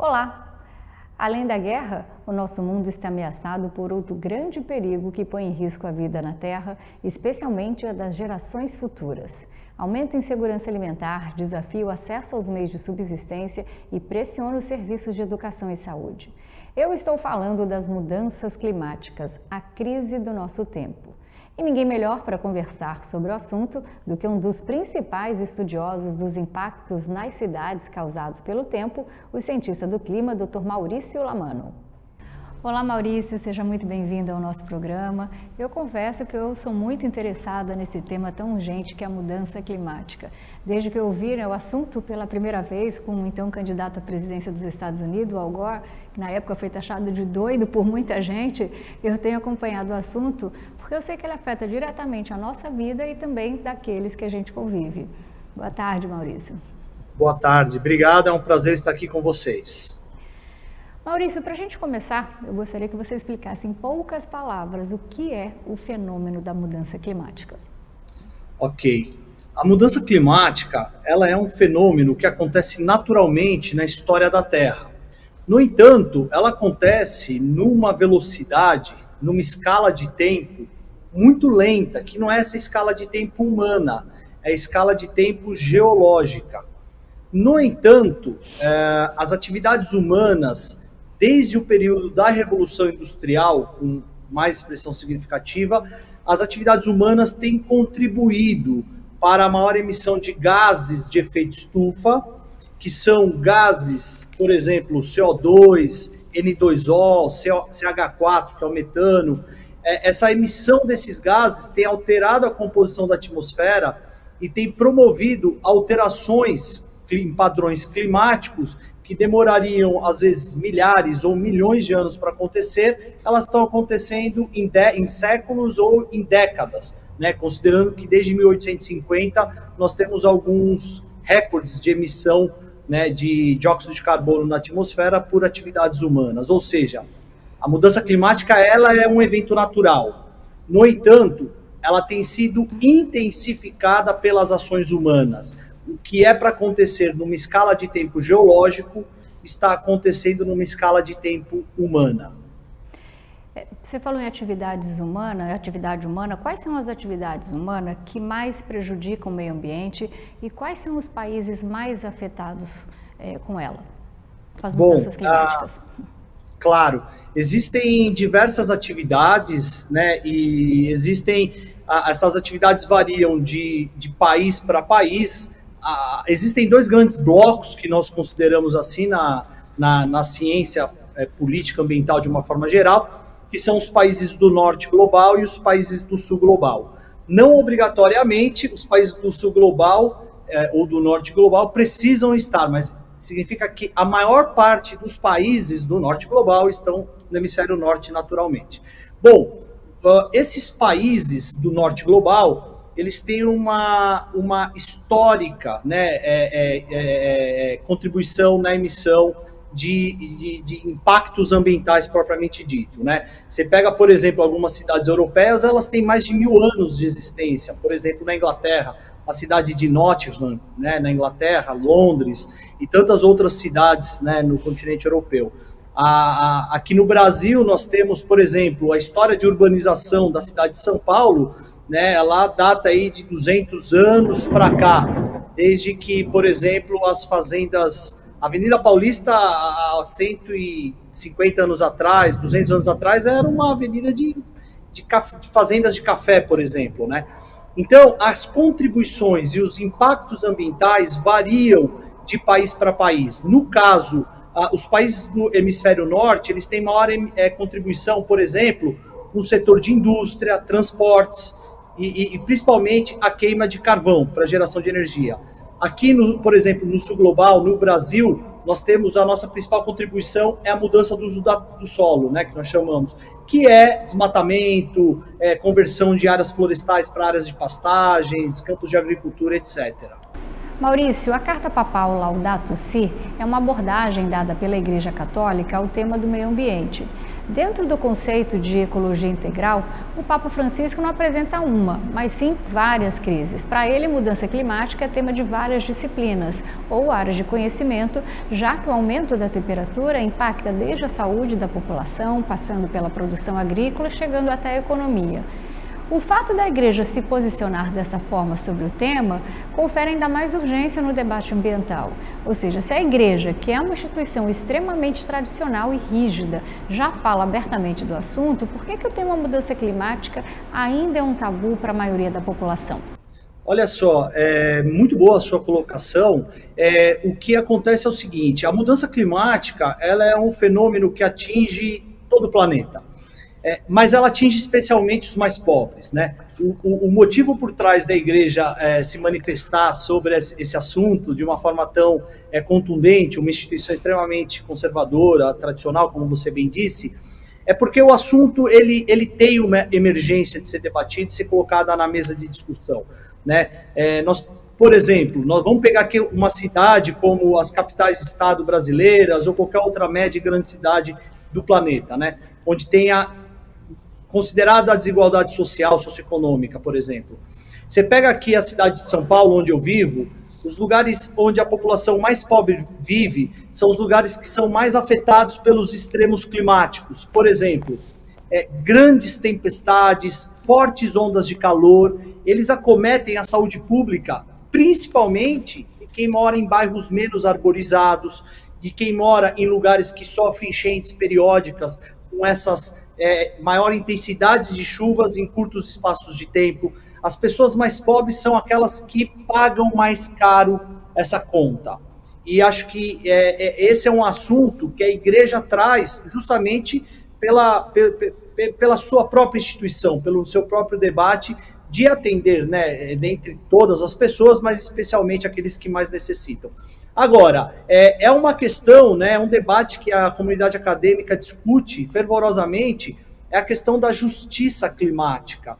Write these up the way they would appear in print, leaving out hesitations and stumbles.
Olá! Além da guerra, o nosso mundo está ameaçado por outro grande perigo que põe em risco a vida na Terra, especialmente a das gerações futuras. Aumenta a insegurança alimentar, desafia o acesso aos meios de subsistência e pressiona os serviços de educação e saúde. Eu estou falando das mudanças climáticas, a crise do nosso tempo. E ninguém melhor para conversar sobre o assunto do que um dos principais estudiosos dos impactos nas cidades causados pelo tempo, o cientista do clima, Dr. Maurício Lamano. Olá Maurício, seja muito bem-vindo ao nosso programa. Eu confesso que eu sou muito interessada nesse tema tão urgente que é a mudança climática. Desde que eu ouvi o assunto pela primeira vez com o então candidato à presidência dos Estados Unidos, Al Gore, que na época foi taxado de doido por muita gente, eu tenho acompanhado o assunto porque eu sei que ele afeta diretamente a nossa vida e também daqueles que a gente convive. Boa tarde, Maurício. Boa tarde, obrigado, é um prazer estar aqui com vocês. Maurício, para a gente começar, eu gostaria que você explicasse em poucas palavras o que é o fenômeno da mudança climática. Ok. A mudança climática, ela é um fenômeno que acontece naturalmente na história da Terra. No entanto, ela acontece numa velocidade, numa escala de tempo muito lenta, que não é essa escala de tempo humana, é a escala de tempo geológica. No entanto, as atividades humanas, desde o período da Revolução Industrial, com mais expressão significativa, as atividades humanas têm contribuído para a maior emissão de gases de efeito estufa, que são gases, por exemplo, CO2, N2O, CH4, que é o metano. Essa emissão desses gases tem alterado a composição da atmosfera e tem promovido alterações em padrões climáticos que demorariam, às vezes, milhares ou milhões de anos para acontecer, elas estão acontecendo em séculos ou em décadas, né? Considerando que desde 1850 nós temos alguns recordes de emissão, né, de dióxido de carbono na atmosfera por atividades humanas. Ou seja, a mudança climática ela é um evento natural. No entanto, ela tem sido intensificada pelas ações humanas. O que é para acontecer numa escala de tempo geológico está acontecendo numa escala de tempo humana. Você falou em atividade humana. Quais são as atividades humanas que mais prejudicam o meio ambiente e quais são os países mais afetados com ela, com as mudanças climáticas? Claro, existem diversas atividades, né, e essas atividades variam de país para país. Existem dois grandes blocos que nós consideramos assim na ciência política ambiental de uma forma geral, que são os países do norte global e os países do sul global. Não obrigatoriamente os países do sul global ou do norte global precisam estar, mas significa que a maior parte dos países do norte global estão no hemisfério norte naturalmente. Bom, esses países do norte global, eles têm uma histórica, né, contribuição na emissão de impactos ambientais propriamente dito, né? Você pega, por exemplo, algumas cidades europeias, elas têm mais de 1000 anos de existência. Por exemplo, na Inglaterra, a cidade de Nottingham, né, na Inglaterra, Londres e tantas outras cidades, né, no continente europeu. Aqui no Brasil, nós temos, por exemplo, a história de urbanização da cidade de São Paulo, né, ela data aí de 200 anos para cá, desde que, por exemplo, as fazendas, a Avenida Paulista, há 150 anos atrás, 200 anos atrás, era uma avenida de fazendas de café, por exemplo, né? Então, as contribuições e os impactos ambientais variam de país para país. No caso, os países do hemisfério norte, eles têm maior contribuição, por exemplo, no setor de indústria, transportes e principalmente a queima de carvão para geração de energia. Aqui, por exemplo, no sul global, no Brasil, nós temos a nossa principal contribuição é a mudança do uso do solo, né, que nós chamamos, que é desmatamento, conversão de áreas florestais para áreas de pastagens, campos de agricultura, etc. Maurício, a Carta Papal Laudato Si é uma abordagem dada pela Igreja Católica ao tema do meio ambiente. Dentro do conceito de ecologia integral, o Papa Francisco não apresenta uma, mas sim várias crises. Para ele, mudança climática é tema de várias disciplinas ou áreas de conhecimento, já que o aumento da temperatura impacta desde a saúde da população, passando pela produção agrícola, chegando até a economia. O fato da Igreja se posicionar dessa forma sobre o tema confere ainda mais urgência no debate ambiental. Ou seja, se a Igreja, que é uma instituição extremamente tradicional e rígida, já fala abertamente do assunto, por que o tema mudança climática ainda é um tabu para a maioria da população? Olha só, é muito boa a sua colocação. O que acontece é o seguinte: a mudança climática ela é um fenômeno que atinge todo o planeta. Mas ela atinge especialmente os mais pobres, né? O motivo por trás da Igreja se manifestar sobre esse assunto de uma forma tão contundente, uma instituição extremamente conservadora, tradicional, como você bem disse, é porque o assunto ele tem uma emergência de ser debatido, de ser colocada na mesa de discussão, né? Por exemplo, nós vamos pegar aqui uma cidade como as capitais de estado brasileiras ou qualquer outra média e grande cidade do planeta, né? Onde tenha considerada a desigualdade social, socioeconômica, por exemplo. Você pega aqui a cidade de São Paulo, onde eu vivo, os lugares onde a população mais pobre vive são os lugares que são mais afetados pelos extremos climáticos. Por exemplo, grandes tempestades, fortes ondas de calor, eles acometem a saúde pública, principalmente de quem mora em bairros menos arborizados, de quem mora em lugares que sofrem enchentes periódicas, com essas maior intensidade de chuvas em curtos espaços de tempo. As pessoas mais pobres são aquelas que pagam mais caro essa conta. E acho que esse é um assunto que a Igreja traz justamente pela sua própria instituição, pelo seu próprio debate de atender, né, dentre todas as pessoas, mas especialmente aqueles que mais necessitam. Agora, é uma questão, né, um debate que a comunidade acadêmica discute fervorosamente, é a questão da justiça climática.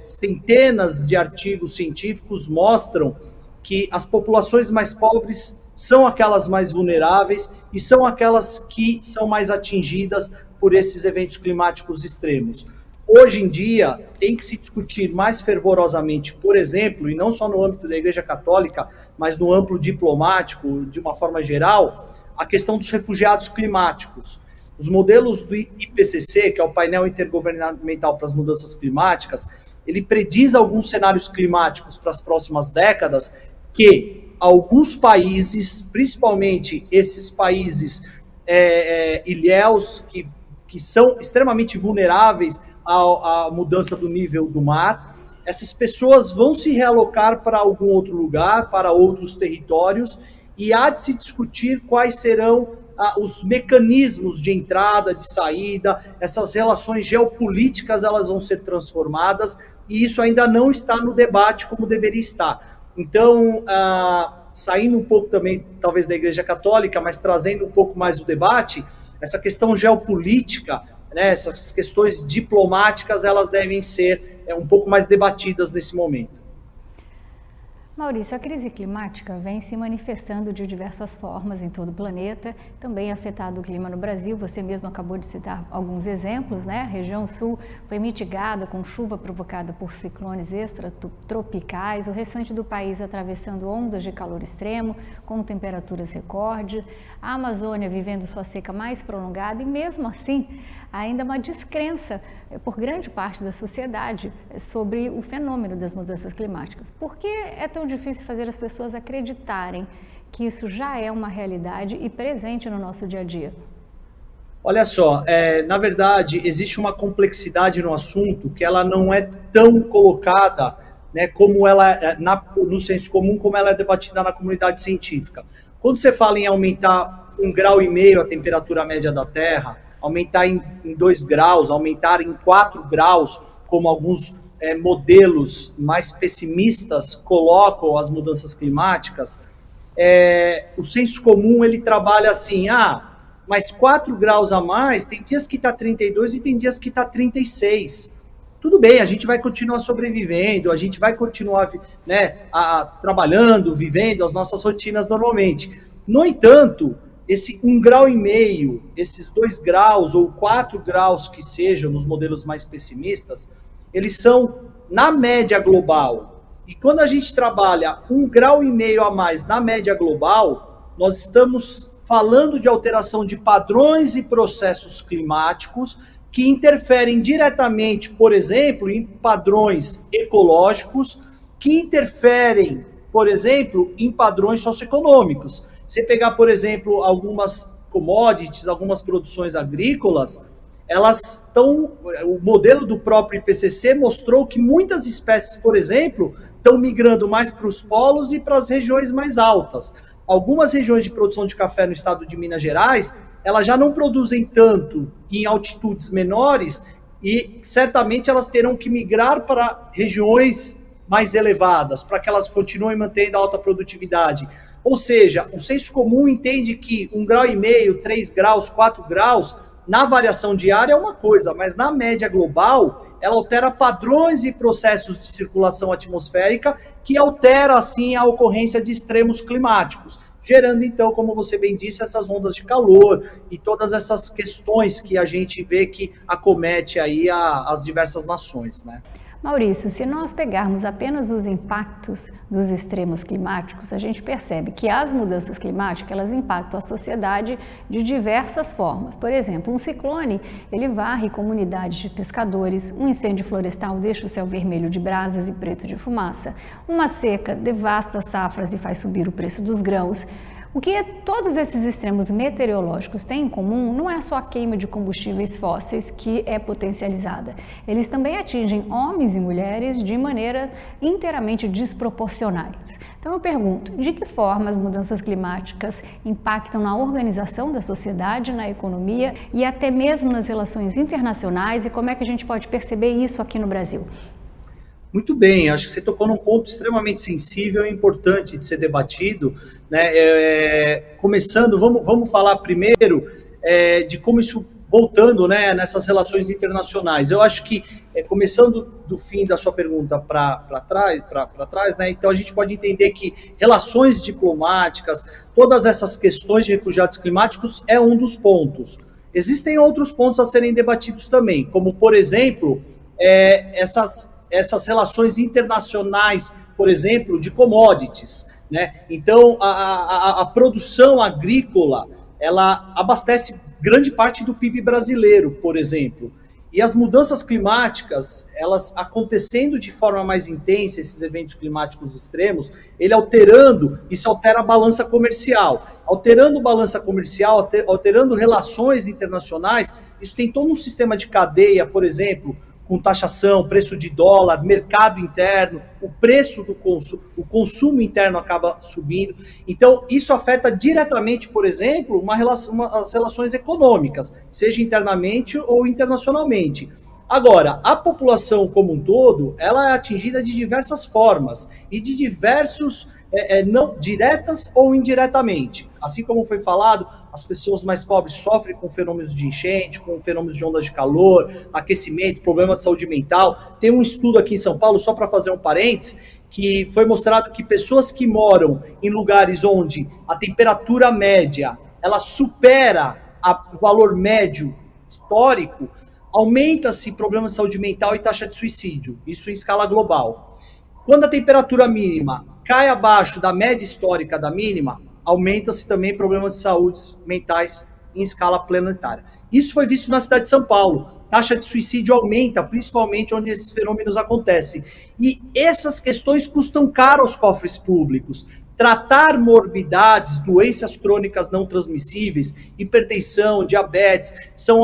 Centenas de artigos científicos mostram que as populações mais pobres são aquelas mais vulneráveis e são aquelas que são mais atingidas por esses eventos climáticos extremos. Hoje em dia, tem que se discutir mais fervorosamente, por exemplo, e não só no âmbito da Igreja Católica, mas no âmbito diplomático, de uma forma geral, a questão dos refugiados climáticos. Os modelos do IPCC, que é o painel intergovernamental para as mudanças climáticas, ele prediz alguns cenários climáticos para as próximas décadas que alguns países, principalmente esses países ilhéus, que são extremamente vulneráveis à mudança do nível do mar, essas pessoas vão se realocar para algum outro lugar, para outros territórios, e há de se discutir quais serão os mecanismos de entrada, de saída, essas relações geopolíticas elas vão ser transformadas, e isso ainda não está no debate como deveria estar. Então, saindo um pouco também, talvez, da Igreja Católica, mas trazendo um pouco mais do debate, essa questão geopolítica, né, essas questões diplomáticas, elas devem ser um pouco mais debatidas nesse momento. Maurício, a crise climática vem se manifestando de diversas formas em todo o planeta, também afetado o clima no Brasil. Você mesmo acabou de citar alguns exemplos, né? A região sul foi mitigada com chuva provocada por ciclones extratropicais, o restante do país atravessando ondas de calor extremo, com temperaturas recorde, a Amazônia vivendo sua seca mais prolongada e, mesmo assim, ainda uma descrença por grande parte da sociedade sobre o fenômeno das mudanças climáticas. Por que é tão difícil fazer as pessoas acreditarem que isso já é uma realidade e presente no nosso dia a dia? Olha só, na verdade, existe uma complexidade no assunto que ela não é tão colocada, né, como ela no senso comum, como ela é debatida na comunidade científica. Quando você fala em aumentar 1,5 grau a temperatura média da Terra, aumentar em 2 graus, aumentar em 4 graus, como alguns modelos mais pessimistas colocam as mudanças climáticas, o senso comum ele trabalha assim, mas 4 graus a mais, tem dias que está 32 e tem dias que está 36. Tudo bem, a gente vai continuar sobrevivendo, a gente vai continuar, né, trabalhando, vivendo as nossas rotinas normalmente. No entanto, esse 1,5 grau, esses 2 graus ou 4 graus que sejam nos modelos mais pessimistas, eles são na média global. E quando a gente trabalha 1,5 grau a mais na média global, nós estamos falando de alteração de padrões e processos climáticos que interferem diretamente, por exemplo, em padrões ecológicos, que interferem, por exemplo, em padrões socioeconômicos. Você pegar, por exemplo, algumas commodities, algumas produções agrícolas, elas estão... O modelo do próprio IPCC mostrou que muitas espécies, por exemplo, estão migrando mais para os polos e para as regiões mais altas. Algumas regiões de produção de café no estado de Minas Gerais, elas já não produzem tanto em altitudes menores e certamente elas terão que migrar para regiões mais elevadas, para que elas continuem mantendo a alta produtividade. Ou seja, o senso comum entende que 1,5 grau, 3 graus, 4 graus, na variação diária é uma coisa, mas na média global, ela altera padrões e processos de circulação atmosférica que altera, assim, a ocorrência de extremos climáticos, gerando, então, como você bem disse, essas ondas de calor e todas essas questões que a gente vê que acomete aí as diversas nações, né? Maurício, se nós pegarmos apenas os impactos dos extremos climáticos, a gente percebe que as mudanças climáticas, elas impactam a sociedade de diversas formas. Por exemplo, um ciclone, ele varre comunidades de pescadores, um incêndio florestal deixa o céu vermelho de brasas e preto de fumaça, uma seca devasta safras e faz subir o preço dos grãos. O que todos esses extremos meteorológicos têm em comum não é só a queima de combustíveis fósseis que é potencializada. Eles também atingem homens e mulheres de maneira inteiramente desproporcionais. Então eu pergunto, de que forma as mudanças climáticas impactam na organização da sociedade, na economia e até mesmo nas relações internacionais e como é que a gente pode perceber isso aqui no Brasil? Muito bem, acho que você tocou num ponto extremamente sensível e importante de ser debatido, né? Começando, vamos falar primeiro de como isso, voltando, né, nessas relações internacionais. Eu acho que, começando do fim da sua pergunta para trás, né, então a gente pode entender que relações diplomáticas, todas essas questões de refugiados climáticos é um dos pontos. Existem outros pontos a serem debatidos também, como, por exemplo, essas relações internacionais, por exemplo, de commodities, né? Então, a produção agrícola, ela abastece grande parte do PIB brasileiro, por exemplo. E as mudanças climáticas, elas acontecendo de forma mais intensa, esses eventos climáticos extremos, isso altera a balança comercial. Alterando balança comercial, alterando relações internacionais, isso tem todo um sistema de cadeia, por exemplo, com taxação, preço de dólar, mercado interno, o preço do o consumo interno acaba subindo. Então, isso afeta diretamente, por exemplo, as relações econômicas, seja internamente ou internacionalmente. Agora, a população como um todo, ela é atingida de diversas formas e de diversos, não diretas ou indiretamente. Assim como foi falado, as pessoas mais pobres sofrem com fenômenos de enchente, com fenômenos de ondas de calor, aquecimento, problemas de saúde mental. Tem um estudo aqui em São Paulo, só para fazer um parênteses, que foi mostrado que pessoas que moram em lugares onde a temperatura média ela supera o valor médio histórico, aumenta-se problemas de saúde mental e taxa de suicídio, isso em escala global. Quando a temperatura mínima cai abaixo da média histórica da mínima, aumenta-se também problemas de saúde mentais em escala planetária. Isso foi visto na cidade de São Paulo. Taxa de suicídio aumenta, principalmente onde esses fenômenos acontecem. E essas questões custam caro aos cofres públicos. Tratar morbidades, doenças crônicas não transmissíveis, hipertensão, diabetes, são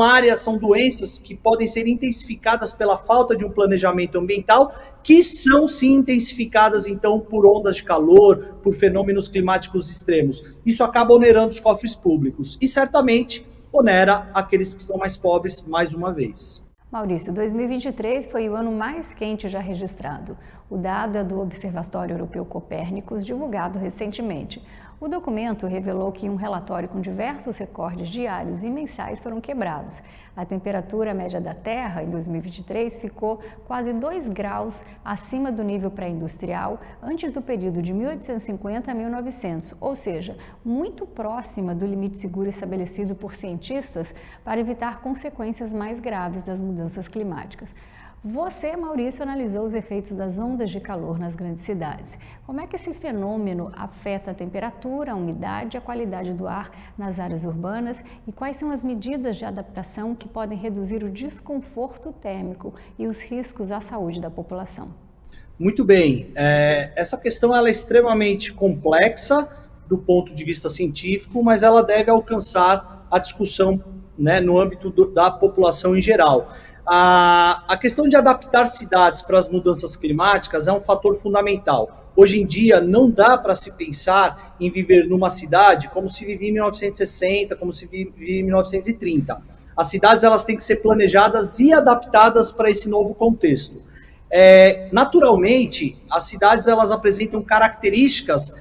doenças que podem ser intensificadas pela falta de um planejamento ambiental, que são sim intensificadas então por ondas de calor, por fenômenos climáticos extremos. Isso acaba onerando os cofres públicos e certamente onera aqueles que são mais pobres mais uma vez. Maurício, 2023 foi o ano mais quente já registrado. O dado é do Observatório Europeu Copérnicos, divulgado recentemente. O documento revelou que um relatório com diversos recordes diários e mensais foram quebrados. A temperatura média da Terra em 2023 ficou quase 2 graus acima do nível pré-industrial antes do período de 1850 a 1900, ou seja, muito próxima do limite seguro estabelecido por cientistas para evitar consequências mais graves das mudanças climáticas. Você, Maurício, analisou os efeitos das ondas de calor nas grandes cidades. Como é que esse fenômeno afeta a temperatura, a umidade e a qualidade do ar nas áreas urbanas e quais são as medidas de adaptação que podem reduzir o desconforto térmico e os riscos à saúde da população? Muito bem. Essa questão ela é extremamente complexa do ponto de vista científico, mas ela deve alcançar a discussão, né, no âmbito da população em geral. A questão de adaptar cidades para as mudanças climáticas é um fator fundamental. Hoje em dia, não dá para se pensar em viver numa cidade como se vivia em 1960, como se vivia em 1930. As cidades elas têm que ser planejadas e adaptadas para esse novo contexto. Naturalmente, as cidades elas apresentam características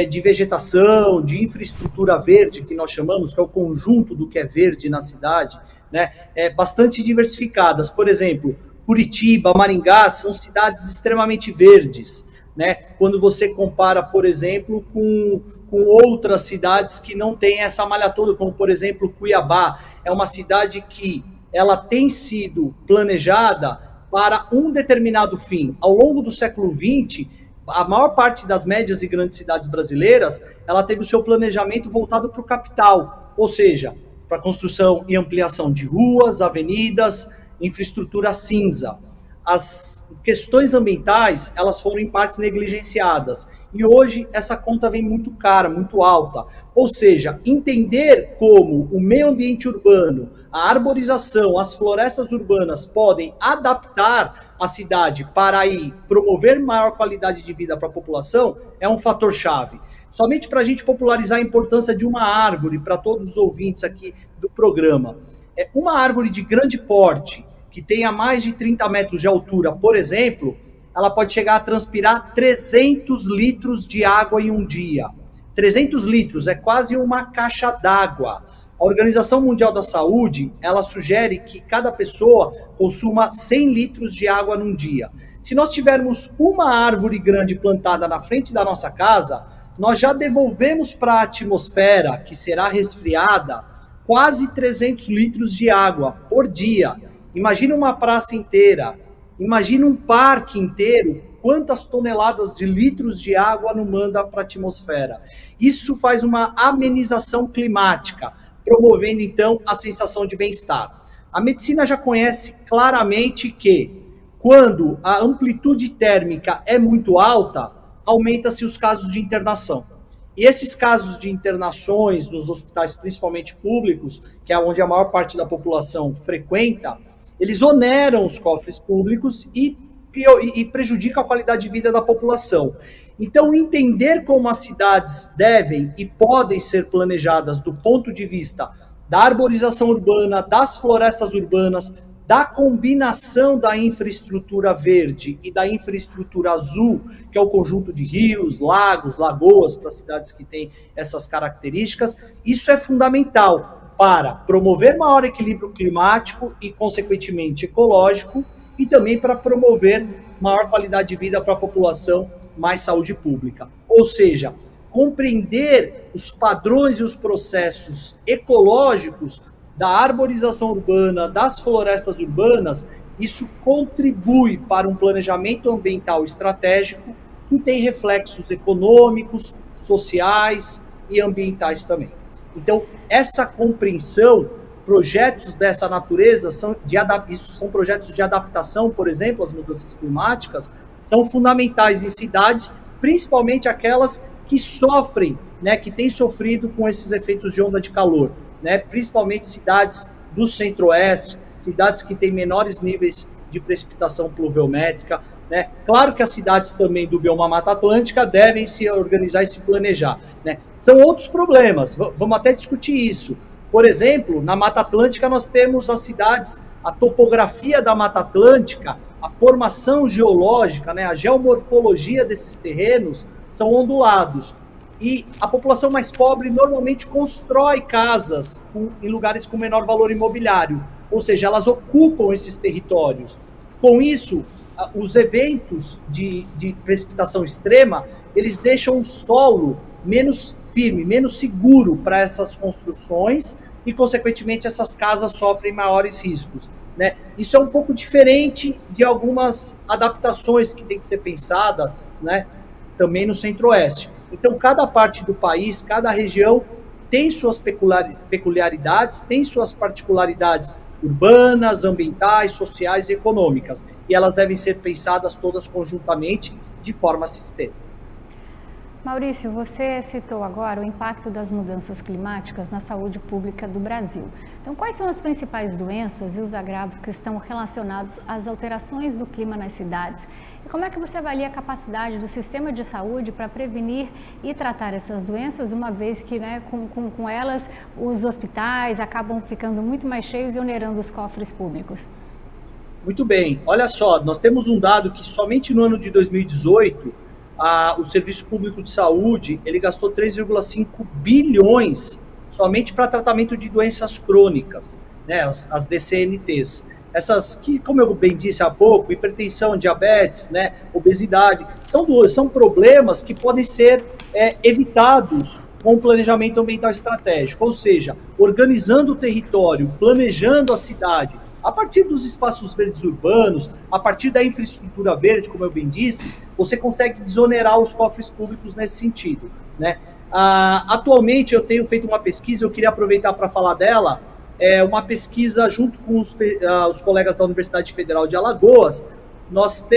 de vegetação, de infraestrutura verde, que nós chamamos, que é o conjunto do que é verde na cidade, né, bastante diversificadas. Por exemplo, Curitiba, Maringá são cidades extremamente verdes, né, quando você compara, por exemplo, com outras cidades que não têm essa malha toda, como, por exemplo, Cuiabá. É uma cidade que ela tem sido planejada para um determinado fim. Ao longo do século XX, a maior parte das médias e grandes cidades brasileiras, ela teve o seu planejamento voltado para o capital, ou seja, para construção e ampliação de ruas, avenidas, infraestrutura cinza. As questões ambientais, elas foram em partes negligenciadas. E hoje essa conta vem muito cara, muito alta. Ou seja, entender como o meio ambiente urbano, a arborização, as florestas urbanas podem adaptar a cidade para aí promover maior qualidade de vida para a população é um fator chave. Somente para a gente popularizar a importância de uma árvore para todos os ouvintes aqui do programa. Uma árvore de grande porte, que tenha mais de 30 metros de altura, por exemplo, ela pode chegar a transpirar 300 litros de água em um dia. 300 litros é quase uma caixa d'água. A Organização Mundial da Saúde, ela sugere que cada pessoa consuma 100 litros de água num dia. Se nós tivermos uma árvore grande plantada na frente da nossa casa, nós já devolvemos para a atmosfera, que será resfriada, quase 300 litros de água por dia. Imagina uma praça inteira, imagina um parque inteiro, quantas toneladas de litros de água não manda para a atmosfera. Isso faz uma amenização climática, promovendo então a sensação de bem-estar. A medicina já conhece claramente que quando a amplitude térmica é muito alta, aumenta-se os casos de internação. E esses casos de internações nos hospitais, principalmente públicos, que é onde a maior parte da população frequenta, eles oneram os cofres públicos e prejudicam a qualidade de vida da população. Então, entender como as cidades devem e podem ser planejadas do ponto de vista da arborização urbana, das florestas urbanas, da combinação da infraestrutura verde e da infraestrutura azul, que é o conjunto de rios, lagos, lagoas, para cidades que têm essas características, isso é fundamental para promover maior equilíbrio climático e, consequentemente, ecológico, e também para promover maior qualidade de vida para a população, mais saúde pública. Ou seja, compreender os padrões e os processos ecológicos da arborização urbana, das florestas urbanas, isso contribui para um planejamento ambiental estratégico que tem reflexos econômicos, sociais e ambientais também. Então, essa compreensão, projetos dessa natureza, são projetos de adaptação, por exemplo, às mudanças climáticas, são fundamentais em cidades, principalmente aquelas que sofrem, né, que têm sofrido com esses efeitos de onda de calor, né, principalmente cidades do centro-oeste, cidades que têm menores níveis de precipitação pluviométrica, né? Claro que as cidades também do bioma Mata Atlântica devem se organizar e se planejar, né? São outros problemas, vamos até discutir isso. Por exemplo, na Mata Atlântica nós temos as cidades, a topografia da Mata Atlântica, a formação geológica, né, a geomorfologia desses terrenos são ondulados. E a população mais pobre normalmente constrói casas em lugares com menor valor imobiliário, ou seja, elas ocupam esses territórios. Com isso, os eventos de precipitação extrema, eles deixam o solo menos firme, menos seguro para essas construções e, consequentemente, essas casas sofrem maiores riscos, né? Isso é um pouco diferente de algumas adaptações que tem que ser pensadas, né, também no Centro-Oeste. Então, cada parte do país, cada região tem suas peculiaridades, tem suas particularidades urbanas, ambientais, sociais e econômicas. E elas devem ser pensadas todas conjuntamente de forma sistêmica. Maurício, você citou agora o impacto das mudanças climáticas na saúde pública do Brasil. Então, quais são as principais doenças e os agravos que estão relacionados às alterações do clima nas cidades? E como é que você avalia a capacidade do sistema de saúde para prevenir e tratar essas doenças, uma vez que, né, com elas, os hospitais acabam ficando muito mais cheios e onerando os cofres públicos? Muito bem. Olha só, nós temos um dado que somente no ano de 2018, o Serviço Público de Saúde, ele gastou 3,5 bilhões somente para tratamento de doenças crônicas, né, as DCNTs. Essas que, como eu bem disse há pouco, hipertensão, diabetes, né, obesidade, são problemas que podem ser evitados com o planejamento ambiental estratégico, ou seja, organizando o território, planejando a cidade, a partir dos espaços verdes urbanos, a partir da infraestrutura verde, como eu bem disse, você consegue desonerar os cofres públicos nesse sentido, né? Atualmente eu tenho feito uma pesquisa, eu queria aproveitar para falar dela, uma pesquisa junto com os colegas da Universidade Federal de Alagoas. Nós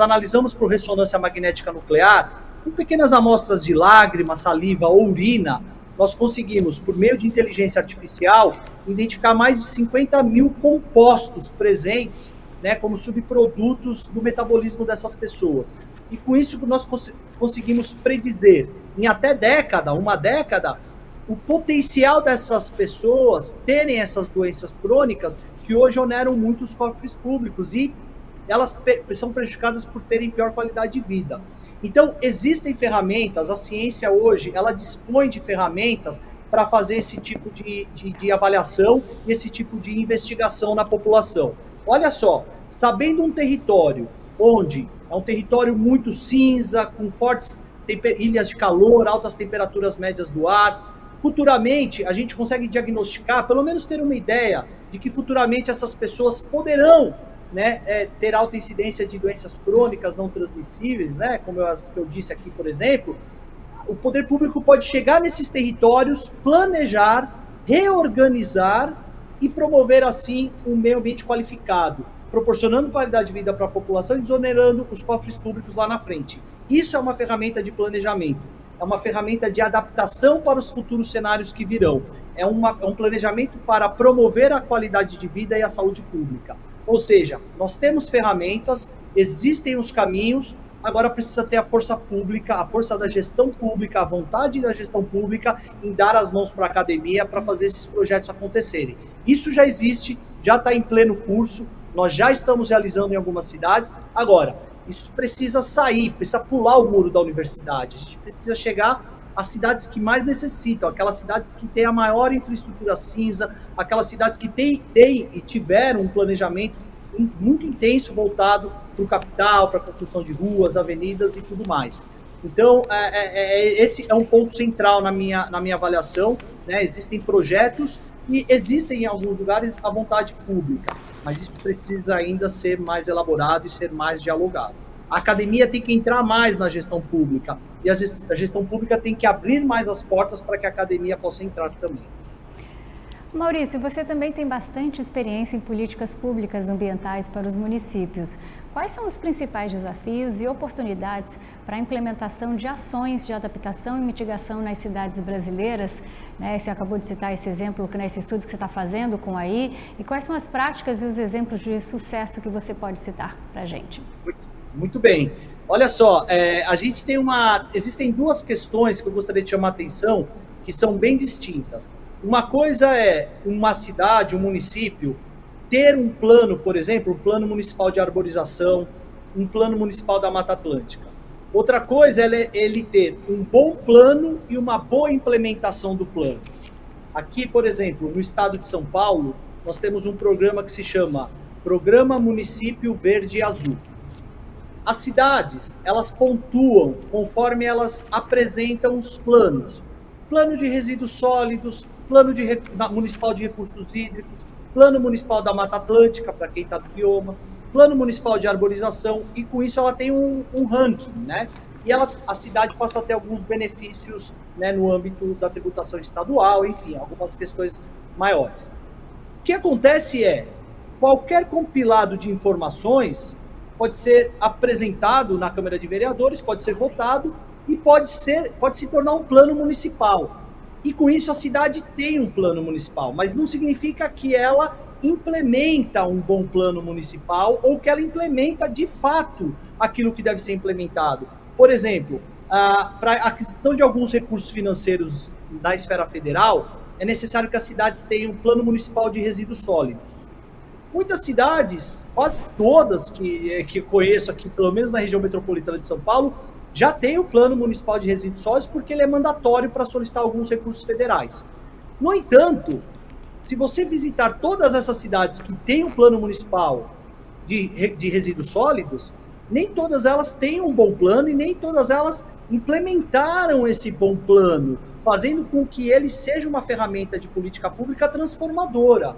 analisamos por ressonância magnética nuclear, com pequenas amostras de lágrima, saliva ou urina, nós conseguimos, por meio de inteligência artificial, identificar mais de 50 mil compostos presentes, né, como subprodutos do metabolismo dessas pessoas. E com isso nós conseguimos predizer, em até uma década, o potencial dessas pessoas terem essas doenças crônicas que hoje oneram muito os cofres públicos e elas são prejudicadas por terem pior qualidade de vida. Então, existem ferramentas, a ciência hoje, ela dispõe de ferramentas para fazer esse tipo de avaliação e esse tipo de investigação na população. Olha só, sabendo um território onde é um território muito cinza, com fortes ilhas de calor, altas temperaturas médias do ar, futuramente a gente consegue diagnosticar, pelo menos ter uma ideia de que futuramente essas pessoas poderão, né, ter alta incidência de doenças crônicas não transmissíveis, né, como as que eu disse aqui, por exemplo. O poder público pode chegar nesses territórios, planejar, reorganizar e promover, assim, um meio ambiente qualificado, proporcionando qualidade de vida para a população e desonerando os cofres públicos lá na frente. Isso é uma ferramenta de planejamento, é uma ferramenta de adaptação para os futuros cenários que virão, é um planejamento para promover a qualidade de vida e a saúde pública. Ou seja, nós temos ferramentas, existem os caminhos, agora precisa ter a força pública, a força da gestão pública, a vontade da gestão pública em dar as mãos para a academia para fazer esses projetos acontecerem. Isso já existe, já está em pleno curso, nós já estamos realizando em algumas cidades. Agora, isso precisa sair, precisa pular o muro da universidade, a gente precisa chegar às cidades que mais necessitam, aquelas cidades que têm a maior infraestrutura cinza, aquelas cidades que têm e tiveram um planejamento muito intenso voltado para o capital, para a construção de ruas, avenidas e tudo mais. Então, esse é um ponto central na minha avaliação, né? Existem projetos e existem em alguns lugares a vontade pública, mas isso precisa ainda ser mais elaborado e ser mais dialogado. A academia tem que entrar mais na gestão pública e a gestão pública tem que abrir mais as portas para que a academia possa entrar também. Maurício, você também tem bastante experiência em políticas públicas ambientais para os municípios. Quais são os principais desafios e oportunidades para a implementação de ações de adaptação e mitigação nas cidades brasileiras? Né, você acabou de citar esse exemplo, né, esse estudo que você está fazendo com a AI. E quais são as práticas e os exemplos de sucesso que você pode citar para a gente? Muito bem. Olha só, a gente tem existem duas questões que eu gostaria de chamar a atenção, que são bem distintas. Uma coisa é uma cidade, um município, ter um plano, por exemplo, um plano municipal de arborização, um plano municipal da Mata Atlântica. Outra coisa é ele ter um bom plano e uma boa implementação do plano. Aqui, por exemplo, no estado de São Paulo, nós temos um programa que se chama Programa Município Verde e Azul. As cidades, elas pontuam conforme elas apresentam os planos. Plano de resíduos sólidos, plano municipal de recursos hídricos, plano municipal da Mata Atlântica, para quem está no bioma, plano municipal de arborização, e com isso ela tem um ranking, né? E a cidade passa a ter alguns benefícios, né, no âmbito da tributação estadual, enfim, algumas questões maiores. O que acontece é, qualquer compilado de informações pode ser apresentado na Câmara de Vereadores, pode ser votado e pode se tornar um plano municipal. E com isso a cidade tem um plano municipal, mas não significa que ela implementa um bom plano municipal ou que ela implementa de fato aquilo que deve ser implementado. Por exemplo, para a aquisição de alguns recursos financeiros da esfera federal, é necessário que as cidades tenham um plano municipal de resíduos sólidos. Muitas cidades, quase todas que conheço aqui, pelo menos na região metropolitana de São Paulo, já tem o plano municipal de resíduos sólidos porque ele é mandatório para solicitar alguns recursos federais. No entanto, se você visitar todas essas cidades que têm um plano municipal de resíduos sólidos, nem todas elas têm um bom plano e nem todas elas implementaram esse bom plano, fazendo com que ele seja uma ferramenta de política pública transformadora.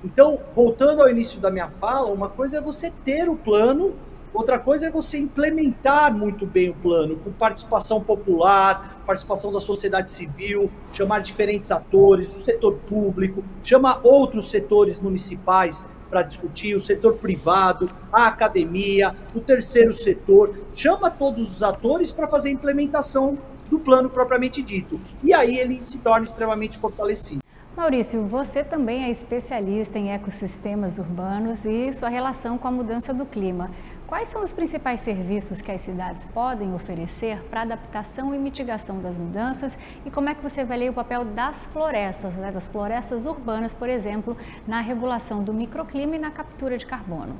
Então, voltando ao início da minha fala, uma coisa é você ter o plano, outra coisa é você implementar muito bem o plano, com participação popular, participação da sociedade civil, chamar diferentes atores, o setor público, chamar outros setores municipais para discutir, o setor privado, a academia, o terceiro setor, chama todos os atores para fazer a implementação do plano propriamente dito. E aí ele se torna extremamente fortalecido. Maurício, você também é especialista em ecossistemas urbanos e sua relação com a mudança do clima. Quais são os principais serviços que as cidades podem oferecer para adaptação e mitigação das mudanças e como é que você avalia o papel das florestas, né, das florestas urbanas, por exemplo, na regulação do microclima e na captura de carbono?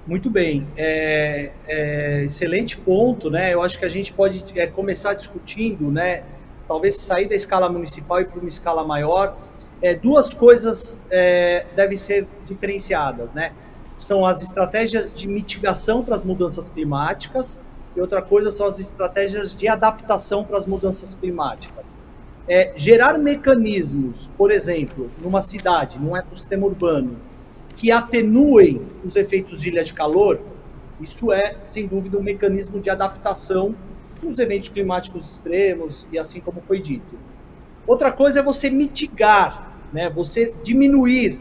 Muito bem, excelente ponto, né? Eu acho que a gente pode começar discutindo, né? Talvez sair da escala municipal e para uma escala maior. Duas coisas devem ser diferenciadas, né? São as estratégias de mitigação para as mudanças climáticas e outra coisa são as estratégias de adaptação para as mudanças climáticas. Gerar mecanismos, por exemplo, numa cidade, num ecossistema urbano, que atenuem os efeitos de ilha de calor, isso é, sem dúvida, um mecanismo de adaptação nos eventos climáticos extremos e assim como foi dito. Outra coisa é você mitigar, né? Você diminuir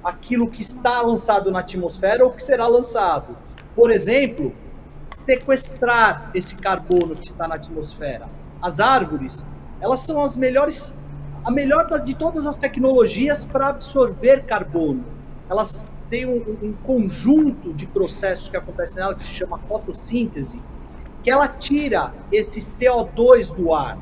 aquilo que está lançado na atmosfera ou que será lançado. Por exemplo, sequestrar esse carbono que está na atmosfera. As árvores, elas são a melhor de todas as tecnologias para absorver carbono. Elas têm um conjunto de processos que acontecem nela que se chama fotossíntese, que ela tira esse CO2 do ar.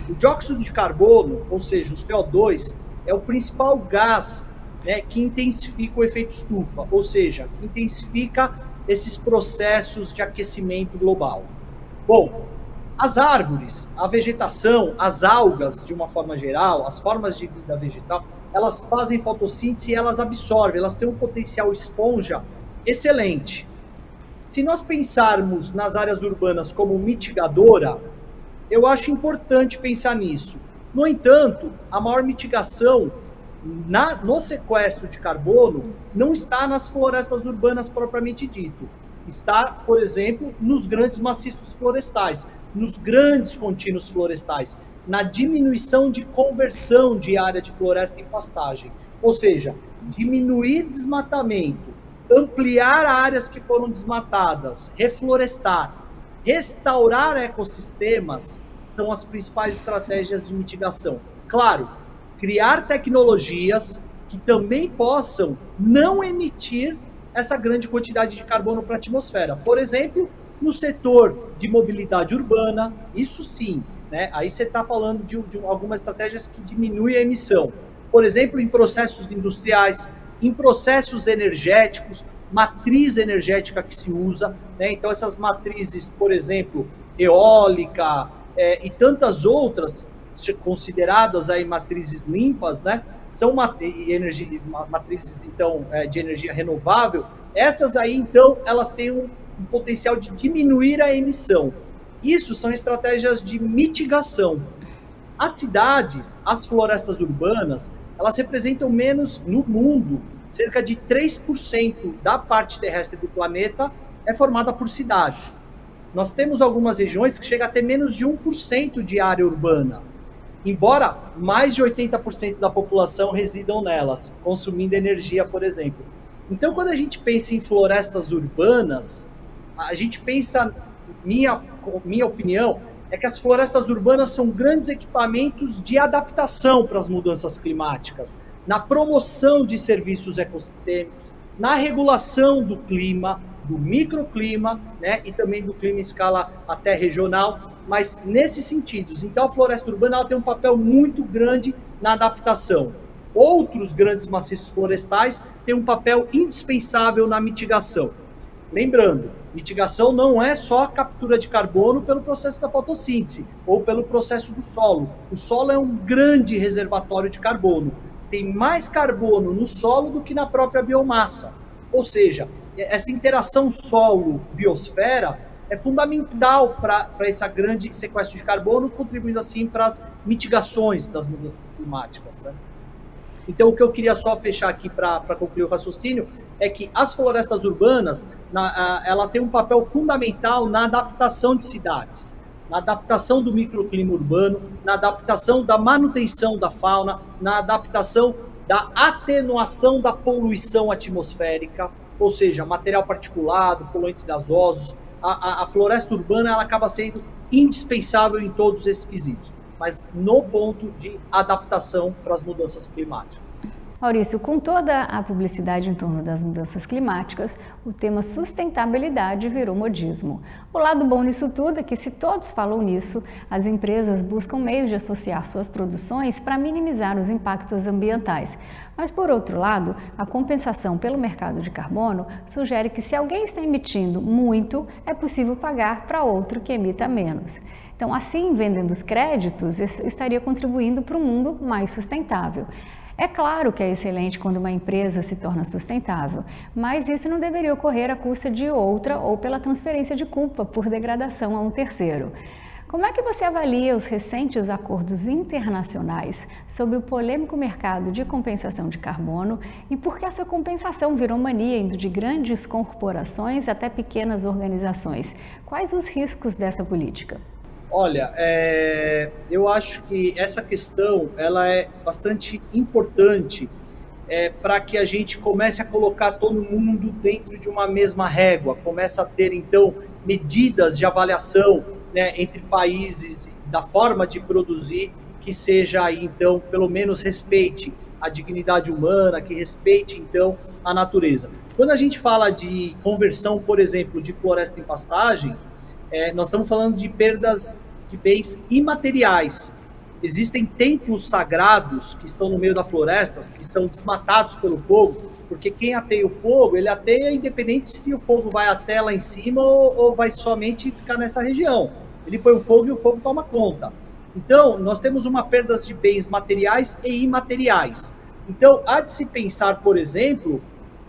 O dióxido de carbono, ou seja, o CO2, é o principal gás, né, que intensifica o efeito estufa, ou seja, que intensifica esses processos de aquecimento global. Bom, as árvores, a vegetação, as algas, de uma forma geral, as formas de vida vegetal, elas fazem fotossíntese e elas absorvem, elas têm um potencial esponja excelente. Se nós pensarmos nas áreas urbanas como mitigadora, eu acho importante pensar nisso. No entanto, a maior mitigação no sequestro de carbono não está nas florestas urbanas propriamente dito. Está, por exemplo, nos grandes maciços florestais, nos grandes contínuos florestais, na diminuição de conversão de área de floresta em pastagem. Ou seja, diminuir desmatamento, ampliar áreas que foram desmatadas, reflorestar, restaurar ecossistemas são as principais estratégias de mitigação. Claro, criar tecnologias que também possam não emitir essa grande quantidade de carbono para a atmosfera. Por exemplo, no setor de mobilidade urbana, isso sim, né? Aí você está falando de algumas estratégias que diminuem a emissão. Por exemplo, em processos industriais, em processos energéticos, matriz energética que se usa, né? Então essas matrizes, por exemplo, eólica e tantas outras consideradas aí matrizes limpas, né? São matrizes então de energia renovável. Essas aí então elas têm um potencial de diminuir a emissão. Isso são estratégias de mitigação. As cidades, as florestas urbanas, elas representam menos no mundo, cerca de 3% da parte terrestre do planeta é formada por cidades. Nós temos algumas regiões que chegam a ter menos de 1% de área urbana, embora mais de 80% da população residam nelas, consumindo energia, por exemplo. Então, quando a gente pensa em florestas urbanas, a gente pensa, minha opinião, é que as florestas urbanas são grandes equipamentos de adaptação para as mudanças climáticas, na promoção de serviços ecossistêmicos, na regulação do clima, do microclima, né, e também do clima em escala até regional, mas nesses sentidos. Então, a floresta urbana ela tem um papel muito grande na adaptação. Outros grandes maciços florestais têm um papel indispensável na mitigação. Lembrando, mitigação não é só a captura de carbono pelo processo da fotossíntese ou pelo processo do solo. O solo é um grande reservatório de carbono. Tem mais carbono no solo do que na própria biomassa. Ou seja, essa interação solo-biosfera é fundamental para essa grande sequestro de carbono, contribuindo assim para as mitigações das mudanças climáticas, né? Então, o que eu queria só fechar aqui para concluir o raciocínio é que as florestas urbanas, ela tem um papel fundamental na adaptação de cidades, na adaptação do microclima urbano, na adaptação da manutenção da fauna, na adaptação da atenuação da poluição atmosférica, ou seja, material particulado, poluentes gasosos. A floresta urbana ela acaba sendo indispensável em todos esses quesitos, mas no ponto de adaptação para as mudanças climáticas. Maurício, com toda a publicidade em torno das mudanças climáticas, o tema sustentabilidade virou modismo. O lado bom nisso tudo é que, se todos falam nisso, as empresas buscam meios de associar suas produções para minimizar os impactos ambientais. Mas, por outro lado, a compensação pelo mercado de carbono sugere que, se alguém está emitindo muito, é possível pagar para outro que emita menos. Então, assim, vendendo os créditos, estaria contribuindo para um mundo mais sustentável. É claro que é excelente quando uma empresa se torna sustentável, mas isso não deveria ocorrer à custa de outra ou pela transferência de culpa por degradação a um terceiro. Como é que você avalia os recentes acordos internacionais sobre o polêmico mercado de compensação de carbono e por que essa compensação virou mania indo de grandes corporações até pequenas organizações? Quais os riscos dessa política? Olha, eu acho que essa questão ela é bastante importante para que a gente comece a colocar todo mundo dentro de uma mesma régua, comece a ter, então, medidas de avaliação, né, entre países, da forma de produzir, que seja, aí, então, pelo menos respeite a dignidade humana, que respeite, então, a natureza. Quando a gente fala de conversão, por exemplo, de floresta em pastagem, nós estamos falando de perdas de bens imateriais. Existem templos sagrados que estão no meio das florestas, que são desmatados pelo fogo, porque quem ateia o fogo, ele ateia independente se o fogo vai até lá em cima ou vai somente ficar nessa região. Ele põe o fogo e o fogo toma conta. Então, nós temos uma perda de bens materiais e imateriais. Então, há de se pensar, por exemplo,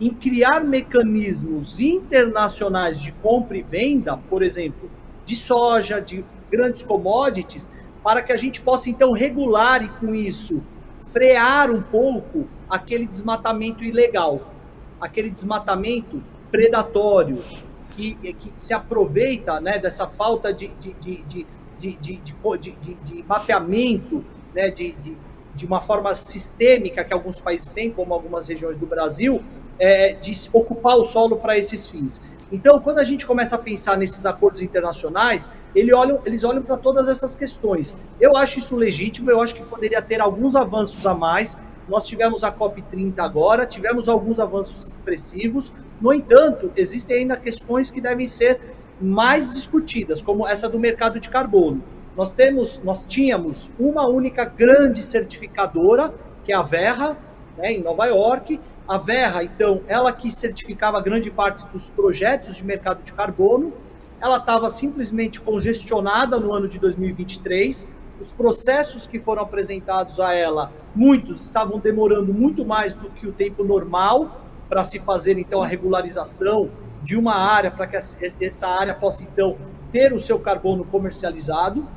em criar mecanismos internacionais de compra e venda, por exemplo, de soja, de grandes commodities, para que a gente possa, então, regular e, com isso, frear um pouco aquele desmatamento ilegal, aquele desmatamento predatório, que se aproveita, né, dessa falta de mapeamento, né, de uma forma sistêmica que alguns países têm, como algumas regiões do Brasil, de ocupar o solo para esses fins. Então, quando a gente começa a pensar nesses acordos internacionais, eles olham para todas essas questões. Eu acho isso legítimo, eu acho que poderia ter alguns avanços a mais. Nós tivemos a COP30 agora, tivemos alguns avanços expressivos. No entanto, existem ainda questões que devem ser mais discutidas, como essa do mercado de carbono. Nós tínhamos uma única grande certificadora, que é a Verra, né, em Nova York. A Verra, então, ela que certificava grande parte dos projetos de mercado de carbono, ela estava simplesmente congestionada no ano de 2023. Os processos que foram apresentados a ela, muitos estavam demorando muito mais do que o tempo normal para se fazer, então, a regularização de uma área, para que essa área possa, então, ter o seu carbono comercializado.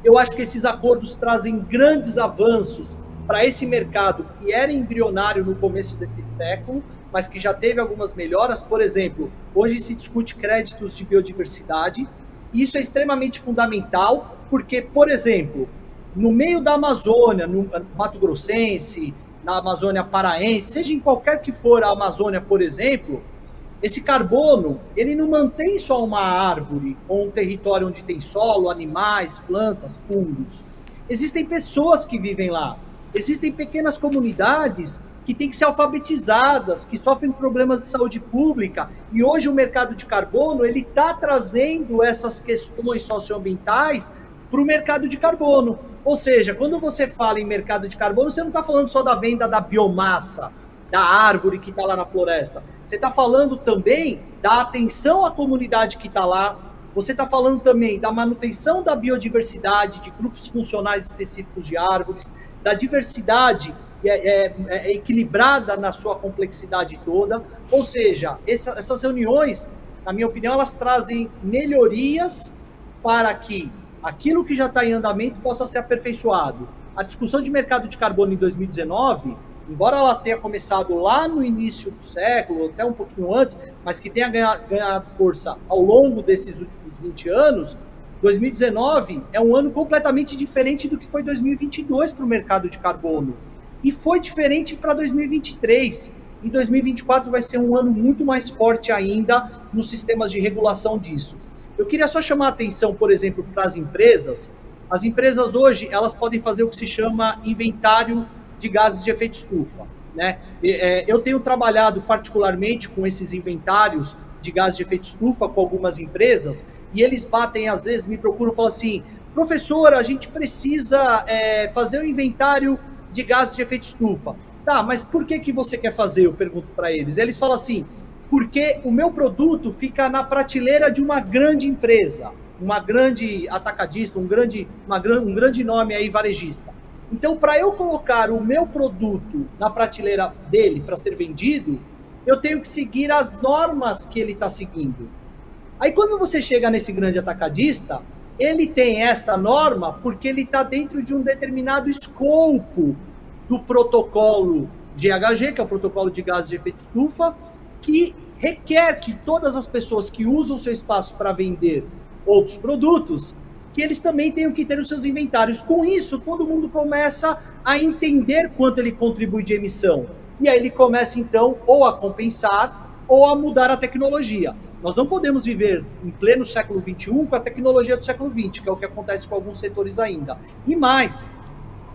Eu acho que esses acordos trazem grandes avanços para esse mercado que era embrionário no começo desse século, mas que já teve algumas melhoras. Por exemplo, hoje se discute créditos de biodiversidade, e isso é extremamente fundamental, porque, por exemplo, no meio da Amazônia, no Mato Grossense, na Amazônia Paraense, seja em qualquer que for a Amazônia, por exemplo, esse carbono, ele não mantém só uma árvore ou um território onde tem solo, animais, plantas, fungos. Existem pessoas que vivem lá. Existem pequenas comunidades que têm que ser alfabetizadas, que sofrem problemas de saúde pública. E hoje o mercado de carbono, ele está trazendo essas questões socioambientais para o mercado de carbono. Ou seja, quando você fala em mercado de carbono, você não está falando só da venda da biomassa, da árvore que está lá na floresta. Você está falando também da atenção à comunidade que está lá. Você está falando também da manutenção da biodiversidade, de grupos funcionais específicos de árvores, da diversidade equilibrada na sua complexidade toda. Ou seja, essas reuniões, na minha opinião, elas trazem melhorias para que aquilo que já está em andamento possa ser aperfeiçoado. A discussão de mercado de carbono em 2019, embora ela tenha começado lá no início do século, até um pouquinho antes, mas que tenha ganhado força ao longo desses últimos 20 anos, 2019 é um ano completamente diferente do que foi 2022 para o mercado de carbono. E foi diferente para 2023. Em 2024 vai ser um ano muito mais forte ainda nos sistemas de regulação disso. Eu queria só chamar a atenção, por exemplo, para as empresas. As empresas hoje, elas podem fazer o que se chama inventário de gases de efeito estufa, né? Eu tenho trabalhado particularmente com esses inventários de gases de efeito estufa com algumas empresas, e eles batem, às vezes, me procuram e falam assim: professor, a gente precisa fazer um inventário de gases de efeito estufa. Tá, mas por que você quer fazer? Eu pergunto para eles. Eles falam assim: porque o meu produto fica na prateleira de uma grande empresa, uma grande atacadista, um grande nome aí varejista. Então, para eu colocar o meu produto na prateleira dele para ser vendido, eu tenho que seguir as normas que ele está seguindo. Aí, quando você chega nesse grande atacadista, ele tem essa norma porque ele está dentro de um determinado escopo do protocolo GHG, que é o protocolo de gases de efeito estufa, que requer que todas as pessoas que usam o seu espaço para vender outros produtos, que eles também tenham que ter os seus inventários. Com isso, todo mundo começa a entender quanto ele contribui de emissão. E aí ele começa, então, ou a compensar ou a mudar a tecnologia. Nós não podemos viver em pleno século XXI com a tecnologia do século XX, que é o que acontece com alguns setores ainda. E mais,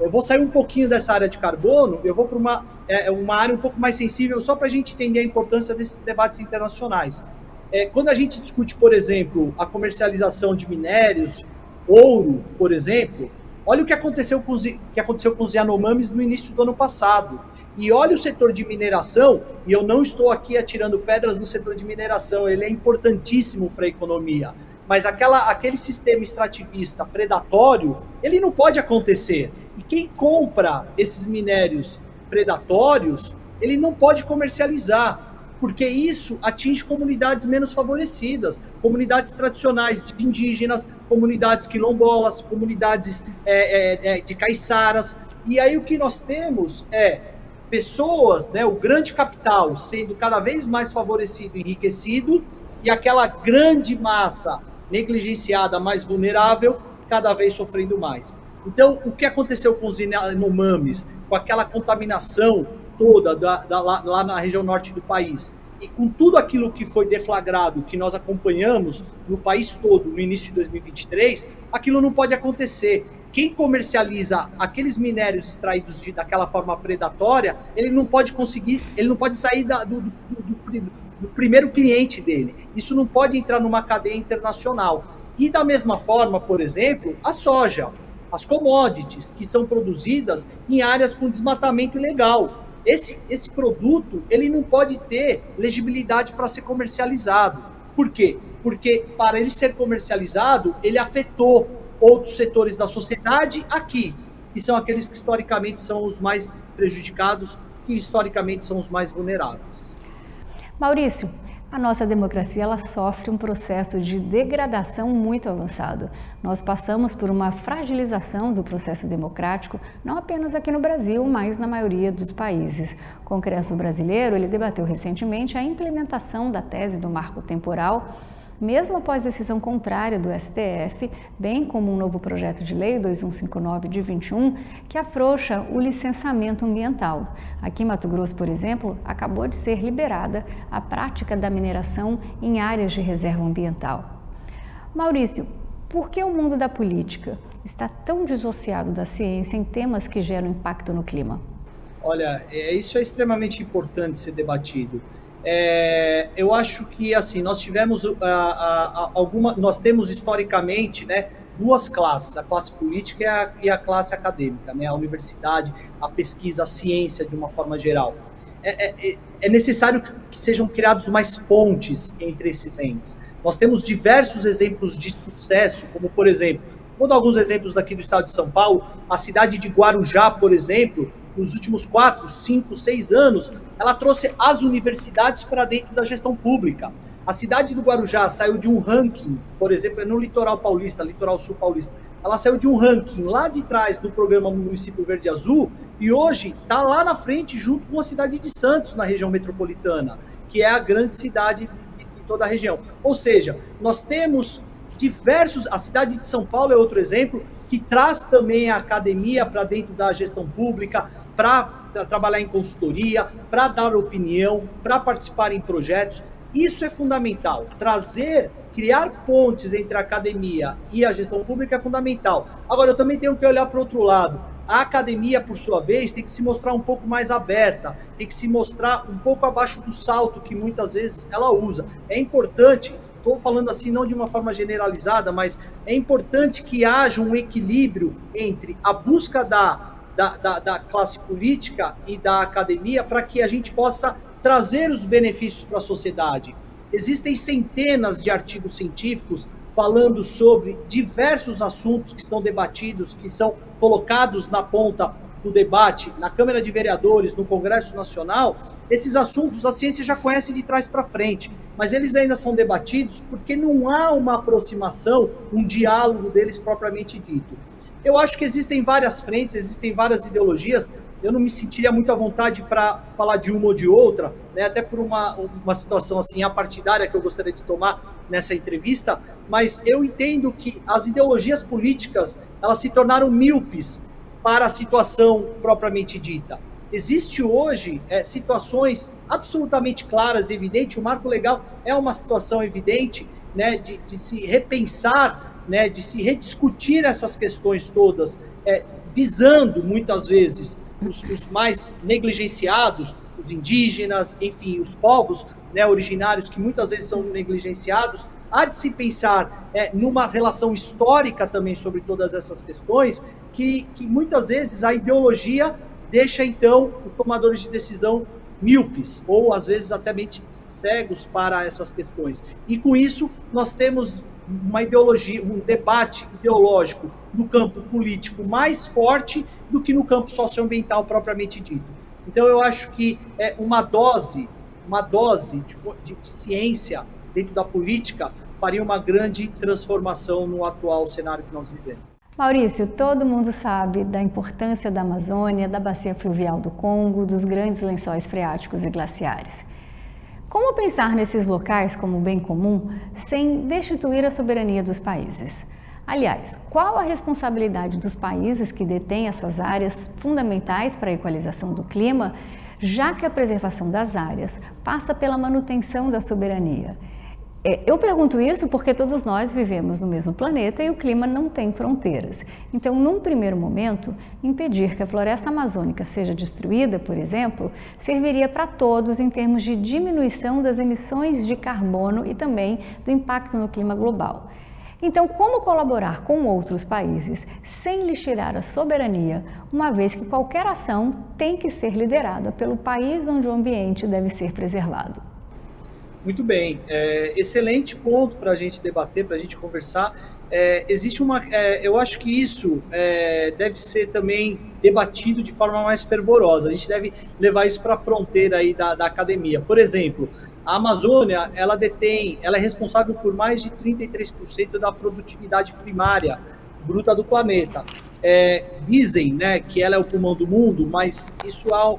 eu vou sair um pouquinho dessa área de carbono, eu vou para uma área um pouco mais sensível, só para a gente entender a importância desses debates internacionais. Quando a gente discute, por exemplo, a comercialização de minérios, ouro, por exemplo, olha o que aconteceu com os Yanomamis no início do ano passado. E olha o setor de mineração, e eu não estou aqui atirando pedras no setor de mineração, ele é importantíssimo para a economia. Mas aquele sistema extrativista predatório, ele não pode acontecer. E quem compra esses minérios predatórios, ele não pode comercializar, porque isso atinge comunidades menos favorecidas, comunidades tradicionais de indígenas, comunidades quilombolas, comunidades de caiçaras. E aí o que nós temos é pessoas, né, o grande capital sendo cada vez mais favorecido e enriquecido, e aquela grande massa negligenciada, mais vulnerável, cada vez sofrendo mais. Então, o que aconteceu com os Yanomamis, com aquela contaminação toda lá na região norte do país, e com tudo aquilo que foi deflagrado, que nós acompanhamos no país todo no início de 2023, aquilo não pode acontecer. Quem comercializa aqueles minérios extraídos daquela forma predatória, ele não pode sair do primeiro cliente dele. Isso não pode entrar numa cadeia internacional. E da mesma forma, por exemplo, a soja, as commodities que são produzidas em áreas com desmatamento ilegal. esse produto ele não pode ter legibilidade para ser comercializado. Por quê? Porque para ele ser comercializado, ele afetou outros setores da sociedade aqui, que são aqueles que historicamente são os mais prejudicados, que historicamente são os mais vulneráveis. Maurício, a nossa democracia ela sofre um processo de degradação muito avançado. Nós passamos por uma fragilização do processo democrático, não apenas aqui no Brasil, mas na maioria dos países. O Congresso brasileiro ele debateu recentemente a implementação da tese do marco temporal, mesmo após decisão contrária do STF, bem como um novo projeto de lei 2159 de 21, que afrouxa o licenciamento ambiental. Aqui em Mato Grosso, por exemplo, acabou de ser liberada a prática da mineração em áreas de reserva ambiental. Maurício, por que o mundo da política está tão dissociado da ciência em temas que geram impacto no clima? Olha, isso é extremamente importante ser debatido. Eu acho que assim nós tivemos nós temos historicamente, né, duas classes, a classe política e a classe acadêmica, né, a universidade, a pesquisa, a ciência de uma forma geral. É necessário que sejam criados mais pontes entre esses entes. Nós temos diversos exemplos de sucesso, como por exemplo, vou dar alguns exemplos daqui do estado de São Paulo, a cidade de Guarujá, por exemplo, nos últimos 4, 5, 6 anos, ela trouxe as universidades para dentro da gestão pública. A cidade do Guarujá saiu de um ranking, por exemplo, no litoral paulista, litoral sul paulista, ela saiu de um ranking lá de trás do programa Município Verde Azul e hoje está lá na frente junto com a cidade de Santos, na região metropolitana, que é a grande cidade de toda a região. Ou seja, nós temos diversos, a cidade de São Paulo é outro exemplo, que traz também a academia para dentro da gestão pública, para trabalhar em consultoria, para dar opinião, para participar em projetos. Isso é fundamental. Criar pontes entre a academia e a gestão pública é fundamental. Agora, eu também tenho que olhar para o outro lado. A academia, por sua vez, tem que se mostrar um pouco mais aberta, tem que se mostrar um pouco abaixo do salto que muitas vezes ela usa. É importante, estou falando assim não de uma forma generalizada, mas é importante que haja um equilíbrio entre a busca da classe política e da academia para que a gente possa trazer os benefícios para a sociedade. Existem centenas de artigos científicos falando sobre diversos assuntos que são debatidos, que são colocados na ponta do debate, na Câmara de Vereadores, no Congresso Nacional. Esses assuntos a ciência já conhece de trás para frente, mas eles ainda são debatidos porque não há uma aproximação, um diálogo deles propriamente dito. Eu acho que existem várias frentes, existem várias ideologias. Eu não me sentiria muito à vontade para falar de uma ou de outra, né? Até por uma situação assim apartidária que eu gostaria de tomar nessa entrevista, mas eu entendo que as ideologias políticas elas se tornaram míopes para a situação propriamente dita. Existe hoje situações absolutamente claras e evidentes, o marco legal é uma situação evidente, né, de se repensar, né, de se rediscutir essas questões todas, visando muitas vezes os mais negligenciados, os indígenas, enfim, os povos, né, originários que muitas vezes são negligenciados. Há de se pensar numa relação histórica também sobre todas essas questões, que muitas vezes a ideologia deixa então os tomadores de decisão míopes, ou às vezes até mente cegos para essas questões. E com isso nós temos uma ideologia, um debate ideológico no campo político mais forte do que no campo socioambiental propriamente dito. Então eu acho que uma dose de ciência dentro da política faria uma grande transformação no atual cenário que nós vivemos. Maurício, todo mundo sabe da importância da Amazônia, da bacia fluvial do Congo, dos grandes lençóis freáticos e glaciares. Como pensar nesses locais como bem comum sem destituir a soberania dos países? Aliás, qual a responsabilidade dos países que detêm essas áreas fundamentais para a equalização do clima, já que a preservação das áreas passa pela manutenção da soberania? Eu pergunto isso porque todos nós vivemos no mesmo planeta e o clima não tem fronteiras. Então, num primeiro momento, impedir que a floresta amazônica seja destruída, por exemplo, serviria para todos em termos de diminuição das emissões de carbono e também do impacto no clima global. Então, como colaborar com outros países sem lhes tirar a soberania, uma vez que qualquer ação tem que ser liderada pelo país onde o ambiente deve ser preservado? Muito bem, excelente ponto para a gente debater, para a gente conversar. Eu acho que isso deve ser também debatido de forma mais fervorosa. A gente deve levar isso para a fronteira aí da academia. Por exemplo, a Amazônia, ela é responsável por mais de 33% da produtividade primária bruta do planeta. Dizem, né, que ela é o pulmão do mundo, mas isso há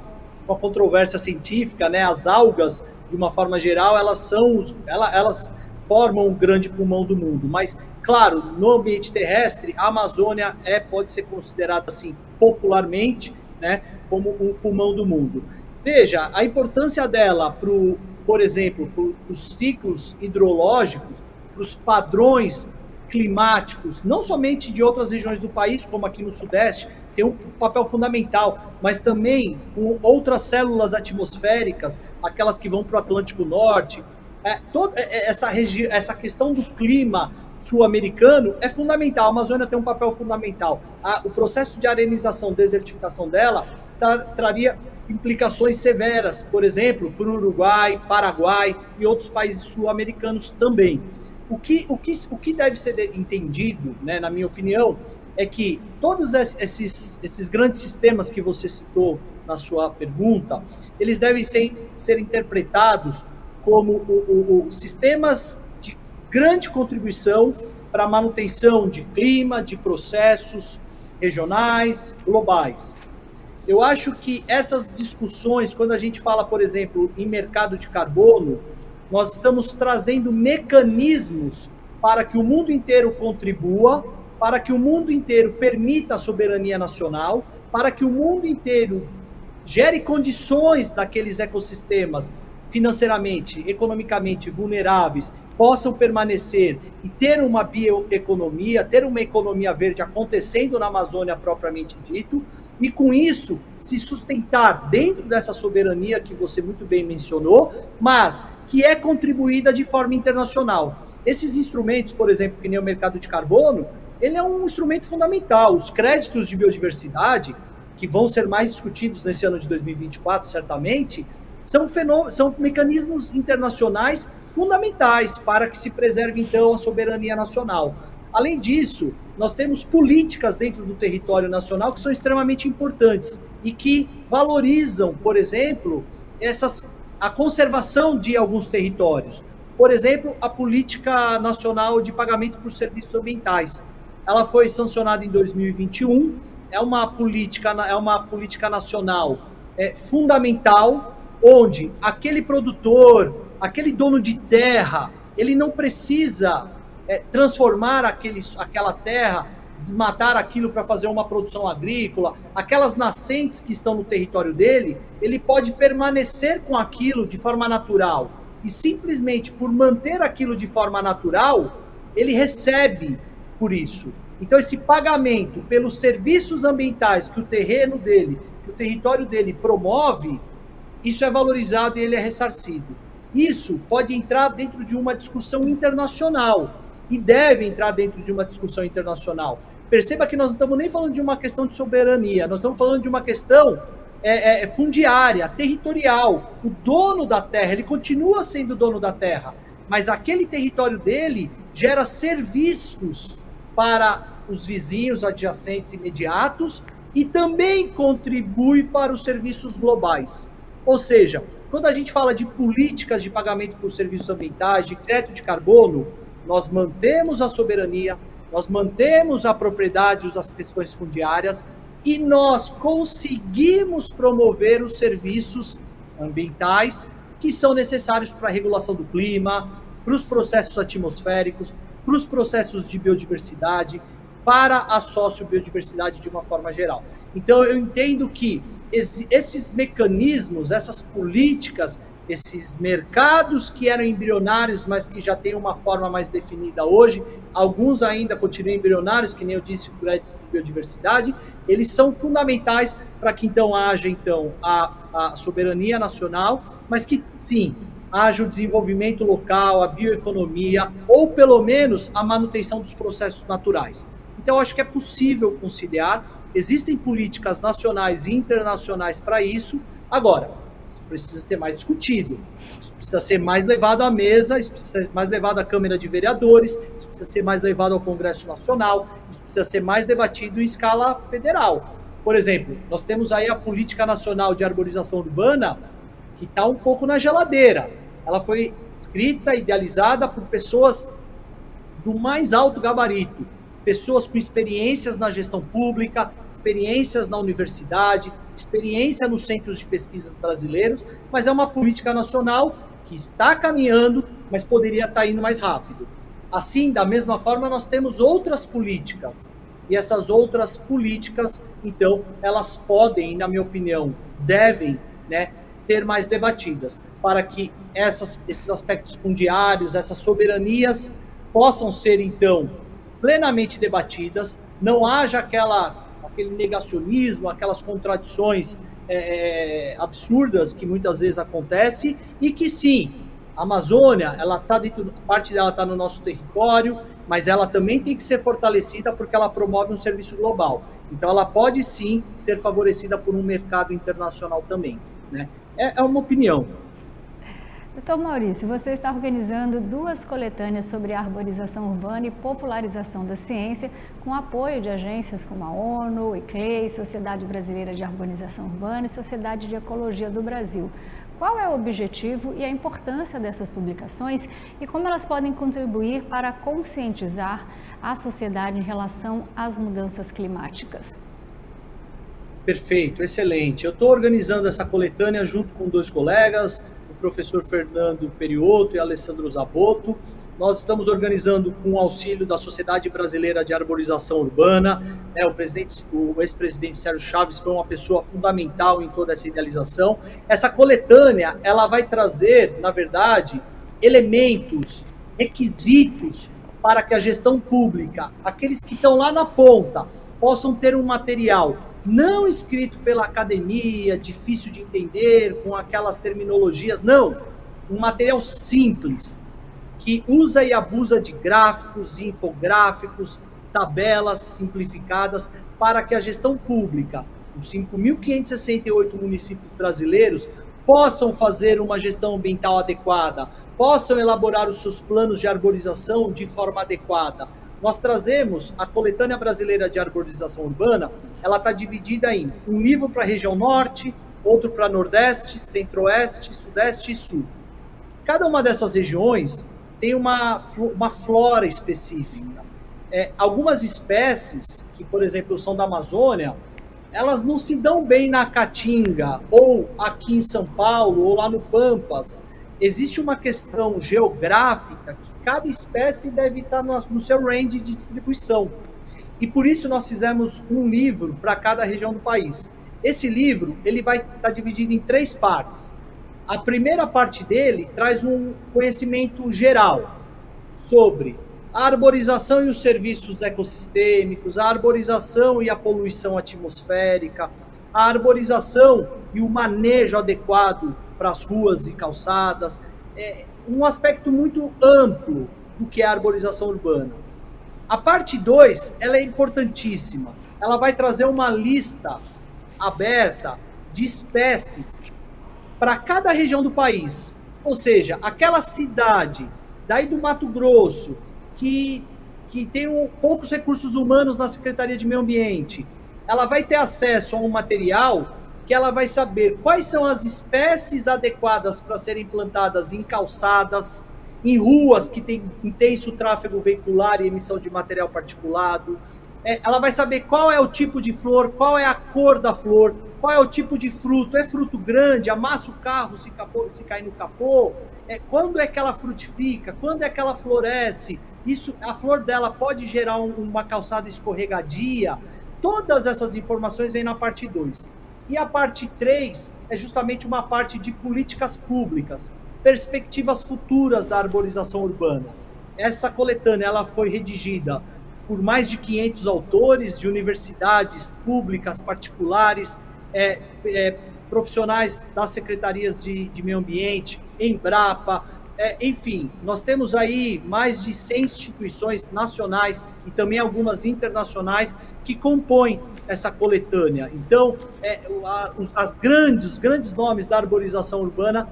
uma controvérsia científica, né? As algas, de uma forma geral, elas formam o grande pulmão do mundo. Mas, claro, no ambiente terrestre, a Amazônia pode ser considerada, assim, popularmente, né, como o pulmão do mundo. Veja, a importância dela, por exemplo, para os ciclos hidrológicos, para os padrões climáticos, não somente de outras regiões do país, como aqui no Sudeste, tem um papel fundamental, mas também com outras células atmosféricas, aquelas que vão para o Atlântico Norte. Toda essa questão do clima sul-americano é fundamental. A Amazônia tem um papel fundamental. O processo de arenização, desertificação dela, traria implicações severas, por exemplo, para o Uruguai, Paraguai e outros países sul-americanos também. O que deve ser entendido, né, na minha opinião, é que todos esses grandes sistemas que você citou na sua pergunta, eles devem ser interpretados como sistemas de grande contribuição para a manutenção de clima, de processos regionais, globais. Eu acho que essas discussões, quando a gente fala, por exemplo, em mercado de carbono, nós estamos trazendo mecanismos para que o mundo inteiro contribua, para que o mundo inteiro permita a soberania nacional, para que o mundo inteiro gere condições daqueles ecossistemas financeiramente, economicamente vulneráveis, possam permanecer e ter uma bioeconomia, ter uma economia verde acontecendo na Amazônia propriamente dito, e com isso se sustentar dentro dessa soberania que você muito bem mencionou, mas que é contribuída de forma internacional. Esses instrumentos, por exemplo, que nem o mercado de carbono, ele é um instrumento fundamental. Os créditos de biodiversidade, que vão ser mais discutidos nesse ano de 2024, certamente, são mecanismos internacionais fundamentais para que se preserve, então, a soberania nacional. Além disso, nós temos políticas dentro do território nacional que são extremamente importantes e que valorizam, por exemplo, a conservação de alguns territórios. Por exemplo, a Política Nacional de Pagamento por Serviços Ambientais. Ela foi sancionada em 2021, é uma política nacional fundamental, onde aquele produtor, aquele dono de terra, ele não precisa transformar aquela terra, desmatar aquilo para fazer uma produção agrícola, aquelas nascentes que estão no território dele, ele pode permanecer com aquilo de forma natural. E simplesmente por manter aquilo de forma natural, ele recebe por isso. Então esse pagamento pelos serviços ambientais que o terreno dele, que o território dele promove, isso é valorizado e ele é ressarcido. Isso pode entrar dentro de uma discussão internacional e deve entrar dentro de uma discussão internacional. Perceba que nós não estamos nem falando de uma questão de soberania, nós estamos falando de uma questão fundiária, territorial. O dono da terra, ele continua sendo dono da terra, mas aquele território dele gera serviços para os vizinhos adjacentes imediatos e também contribui para os serviços globais. Ou seja, quando a gente fala de políticas de pagamento por serviços ambientais, de crédito de carbono, nós mantemos a soberania, nós mantemos a propriedade das questões fundiárias e nós conseguimos promover os serviços ambientais que são necessários para a regulação do clima, para os processos atmosféricos, para os processos de biodiversidade, para a sociobiodiversidade de uma forma geral. Então, eu entendo que esses mecanismos, essas políticas, esses mercados que eram embrionários, mas que já têm uma forma mais definida hoje, alguns ainda continuam embrionários, que nem eu disse, o crédito de biodiversidade, eles são fundamentais para que então haja a soberania nacional, mas que sim, haja o desenvolvimento local, a bioeconomia, ou pelo menos a manutenção dos processos naturais. Então, eu acho que é possível conciliar, existem políticas nacionais e internacionais para isso. Agora, isso precisa ser mais discutido, isso precisa ser mais levado à mesa, isso precisa ser mais levado à Câmara de Vereadores, isso precisa ser mais levado ao Congresso Nacional, isso precisa ser mais debatido em escala federal. Por exemplo, nós temos aí a Política Nacional de Arborização Urbana, que está um pouco na geladeira. Ela foi escrita, idealizada por pessoas do mais alto gabarito, pessoas com experiências na gestão pública, experiências na universidade, experiência nos centros de pesquisas brasileiros, mas é uma política nacional que está caminhando, mas poderia estar indo mais rápido. Assim, da mesma forma, nós temos outras políticas, e essas outras políticas, então, elas podem, na minha opinião, devem, né, ser mais debatidas, para que esses aspectos fundiários, essas soberanias, possam ser, então, plenamente debatidas, não haja aquele negacionismo, aquelas contradições absurdas que muitas vezes acontecem, e que sim, a Amazônia, parte dela está no nosso território, mas ela também tem que ser fortalecida porque ela promove um serviço global. Então ela pode sim ser favorecida por um mercado internacional também, né? É uma opinião. Doutor Maurício, você está organizando 2 coletâneas sobre arborização urbana e popularização da ciência, com apoio de agências como a ONU, o ICLEI, Sociedade Brasileira de Arborização Urbana e Sociedade de Ecologia do Brasil. Qual é o objetivo e a importância dessas publicações e como elas podem contribuir para conscientizar a sociedade em relação às mudanças climáticas? Perfeito, excelente. Eu estou organizando essa coletânea junto com 2 colegas, o professor Fernando Periotto e Alessandro Zabotto. Nós estamos organizando com o auxílio da Sociedade Brasileira de Arborização Urbana. O ex-presidente Sérgio Chaves foi uma pessoa fundamental em toda essa idealização. Essa coletânea, ela vai trazer, na verdade, elementos, requisitos para que a gestão pública, aqueles que estão lá na ponta, possam ter um material não escrito pela academia, difícil de entender, com aquelas terminologias, não. Um material simples, que usa e abusa de gráficos, infográficos, tabelas simplificadas, para que a gestão pública, os 5.568 municípios brasileiros, possam fazer uma gestão ambiental adequada, possam elaborar os seus planos de arborização de forma adequada. Nós trazemos a Coletânea Brasileira de Arborização Urbana, ela está dividida em um livro para a região norte, outro para Nordeste, Centro-Oeste, Sudeste e Sul. Cada uma dessas regiões tem uma flora específica. Algumas espécies, que por exemplo são da Amazônia, elas não se dão bem na Caatinga, ou aqui em São Paulo, ou lá no Pampas. Existe uma questão geográfica que cada espécie deve estar no seu range de distribuição. E por isso nós fizemos um livro para cada região do país. Esse livro ele vai estar dividido em 3 partes. A primeira parte dele traz um conhecimento geral sobre a arborização e os serviços ecossistêmicos, a arborização e a poluição atmosférica, a arborização e o manejo adequado para as ruas e calçadas, um aspecto muito amplo do que é a arborização urbana. A parte 2, ela é importantíssima. Ela vai trazer uma lista aberta de espécies para cada região do país. Ou seja, aquela cidade daí do Mato Grosso que tem poucos recursos humanos na Secretaria de Meio Ambiente, ela vai ter acesso a um material que ela vai saber quais são as espécies adequadas para serem plantadas em calçadas, em ruas que tem intenso tráfego veicular e emissão de material particulado. Ela vai saber qual é o tipo de flor, qual é a cor da flor, qual é o tipo de fruto. É fruto grande, amassa o carro se cair no capô? Quando é que ela frutifica? Quando é que ela floresce? A flor dela pode gerar uma calçada escorregadia? Todas essas informações vêm na parte 2. E a parte 3 é justamente uma parte de políticas públicas, perspectivas futuras da arborização urbana. Essa coletânea ela foi redigida por mais de 500 autores de universidades públicas, particulares, profissionais das secretarias de meio ambiente, Embrapa, enfim, nós temos aí mais de 100 instituições nacionais e também algumas internacionais que compõem essa coletânea. Então, os grandes nomes da arborização urbana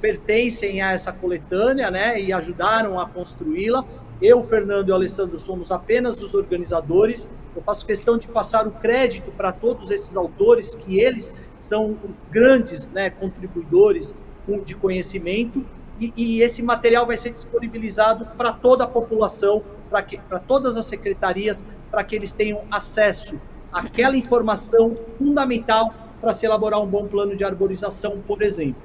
pertencem a essa coletânea, né, e ajudaram a construí-la. Eu, Fernando e o Alessandro somos apenas os organizadores. Eu faço questão de passar o crédito para todos esses autores, que eles são os grandes, né, contribuidores de conhecimento, e esse material vai ser disponibilizado para toda a população, para todas as secretarias, para que eles tenham acesso àquela informação fundamental para se elaborar um bom plano de arborização, por exemplo.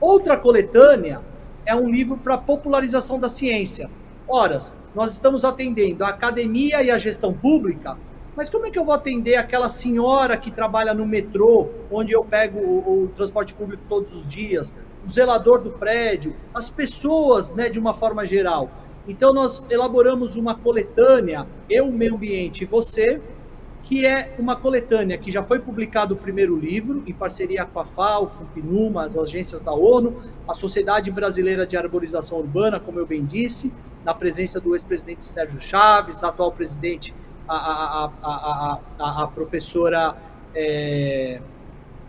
Outra coletânea é um livro para popularização da ciência. Ora, nós estamos atendendo a academia e a gestão pública, mas como é que eu vou atender aquela senhora que trabalha no metrô, onde eu pego o transporte público todos os dias, o zelador do prédio, as pessoas, né, de uma forma geral? Então, nós elaboramos uma coletânea, Eu, o Meio Ambiente e Você, que é uma coletânea que já foi publicado o primeiro livro, em parceria com a FAO, com o PNUMA, as agências da ONU, a Sociedade Brasileira de Arborização Urbana, como eu bem disse, na presença do ex-presidente Sérgio Chaves, da atual presidente, a professora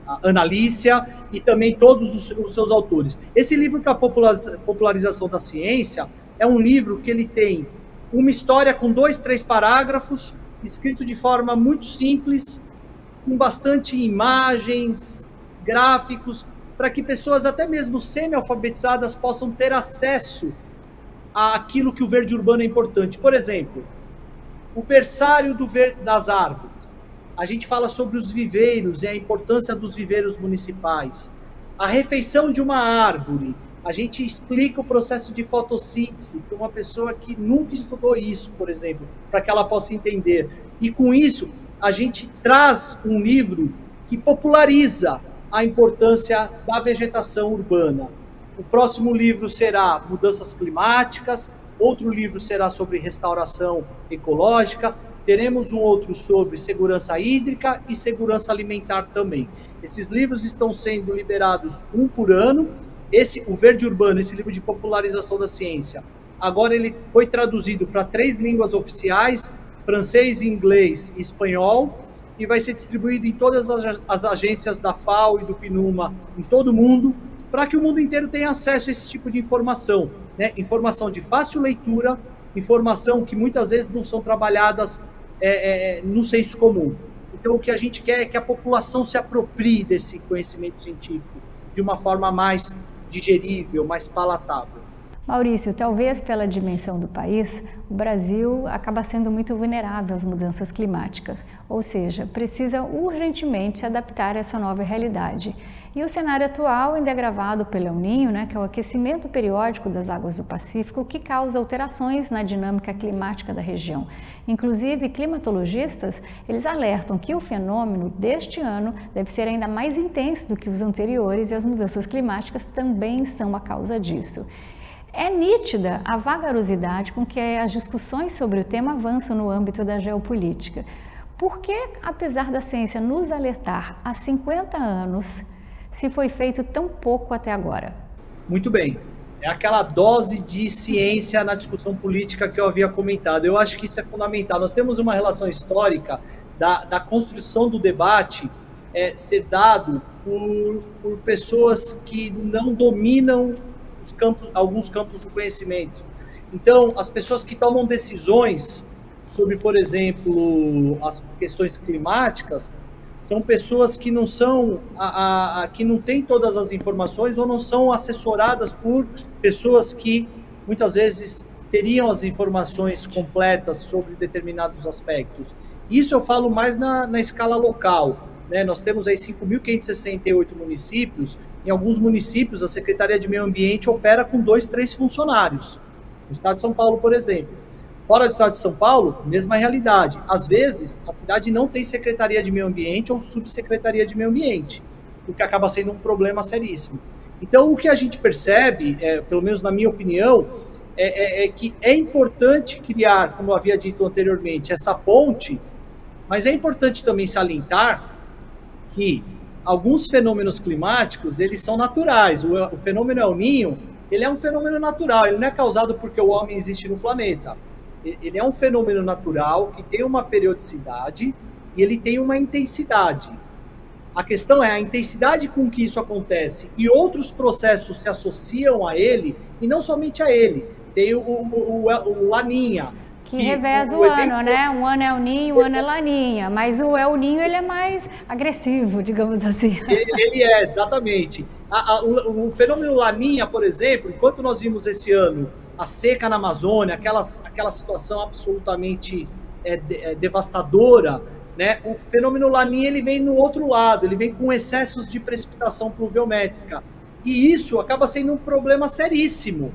a Ana Lícia, e também todos os seus autores. Esse livro para popularização da ciência é um livro que ele tem uma história com 2, 3 parágrafos, escrito de forma muito simples, com bastante imagens, gráficos, para que pessoas até mesmo semi-alfabetizadas possam ter acesso àquilo que o verde urbano é importante. Por exemplo, o berçário das árvores. A gente fala sobre os viveiros e a importância dos viveiros municipais. A refeição de uma árvore. A gente explica o processo de fotossíntese para uma pessoa que nunca estudou isso, por exemplo, para que ela possa entender. E com isso, a gente traz um livro que populariza a importância da vegetação urbana. O próximo livro será Mudanças Climáticas, outro livro será sobre restauração ecológica, teremos um outro sobre segurança hídrica e segurança alimentar também. Esses livros estão sendo liberados um por ano. O Verde Urbano, esse livro de popularização da ciência, agora ele foi traduzido para 3 línguas oficiais, francês, inglês e espanhol, e vai ser distribuído em todas as agências da FAO e do PNUMA em todo o mundo, para que o mundo inteiro tenha acesso a esse tipo de informação, né? Informação de fácil leitura, informação que muitas vezes não são trabalhadas no senso comum. Então, o que a gente quer é que a população se aproprie desse conhecimento científico de uma forma mais digerível, mais palatável. Maurício, talvez pela dimensão do país, o Brasil acaba sendo muito vulnerável às mudanças climáticas, ou seja, precisa urgentemente se adaptar a essa nova realidade. E o cenário atual ainda é agravado pelo El Niño, né, que é o aquecimento periódico das águas do Pacífico, que causa alterações na dinâmica climática da região. Inclusive, climatologistas, eles alertam que o fenômeno deste ano deve ser ainda mais intenso do que os anteriores e as mudanças climáticas também são a causa disso. É nítida a vagarosidade com que as discussões sobre o tema avançam no âmbito da geopolítica. Por que, apesar da ciência nos alertar há 50 anos, se foi feito tão pouco até agora? Muito bem. É aquela dose de ciência na discussão política que eu havia comentado. Eu acho que isso é fundamental. Nós temos uma relação histórica da construção do debate ser dado por pessoas que não dominam alguns campos do conhecimento. Então, as pessoas que tomam decisões sobre, por exemplo, as questões climáticas, são pessoas que não são, que não têm todas as informações ou não são assessoradas por pessoas que muitas vezes teriam as informações completas sobre determinados aspectos. Isso eu falo mais na escala local, né? Nós temos aí 5.568 municípios. Em alguns municípios, a Secretaria de Meio Ambiente opera com 2, 3 funcionários. No estado de São Paulo, por exemplo. Fora do estado de São Paulo, mesma realidade. Às vezes, a cidade não tem Secretaria de Meio Ambiente ou Subsecretaria de Meio Ambiente, o que acaba sendo um problema seríssimo. Então, o que a gente percebe, pelo menos na minha opinião, é que é importante criar, como eu havia dito anteriormente, essa ponte, mas é importante também salientar que alguns fenômenos climáticos, eles são naturais. O fenômeno El Niño, ele é um fenômeno natural, ele não é causado porque o homem existe no planeta. Ele é um fenômeno natural que tem uma periodicidade e ele tem uma intensidade. A questão é a intensidade com que isso acontece e outros processos se associam a ele, e não somente a ele. Tem o Laninha. Que reveza o ano, né? Um ano é El Niño, um ano é Laninha. Mas o El Niño, ele é mais agressivo, digamos assim. Ele é, exatamente. O fenômeno Laninha, por exemplo, enquanto nós vimos esse ano a seca na Amazônia, aquela situação absolutamente devastadora, né? O fenômeno Laninha, ele vem no outro lado, ele vem com excessos de precipitação pluviométrica. E isso acaba sendo um problema seríssimo.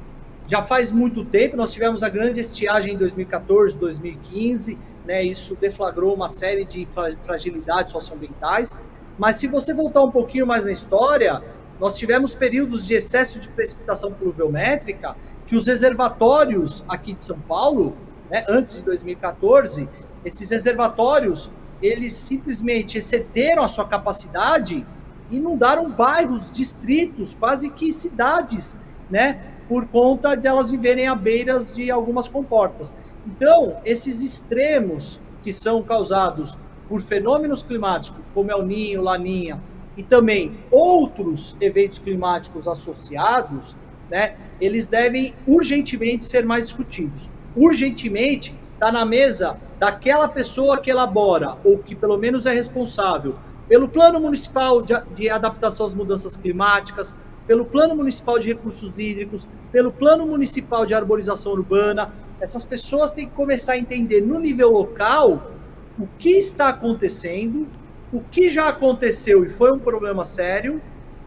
Já faz muito tempo, nós tivemos a grande estiagem em 2014, 2015, né? Isso deflagrou uma série de fragilidades socioambientais, mas se você voltar um pouquinho mais na história, nós tivemos períodos de excesso de precipitação pluviométrica que os reservatórios aqui de São Paulo, né, antes de 2014, esses reservatórios, eles simplesmente excederam a sua capacidade e inundaram bairros, distritos, quase que cidades, né, por conta de elas viverem à beira de algumas comportas. Então, esses extremos que são causados por fenômenos climáticos, como El Niño, Laninha, e também outros eventos climáticos associados, né, eles devem urgentemente ser mais discutidos. Urgentemente está na mesa daquela pessoa que elabora, ou que pelo menos é responsável, pelo Plano Municipal de Adaptação às Mudanças Climáticas, pelo Plano Municipal de Recursos Hídricos, pelo Plano Municipal de Arborização Urbana. Essas pessoas têm que começar a entender no nível local o que está acontecendo, o que já aconteceu e foi um problema sério,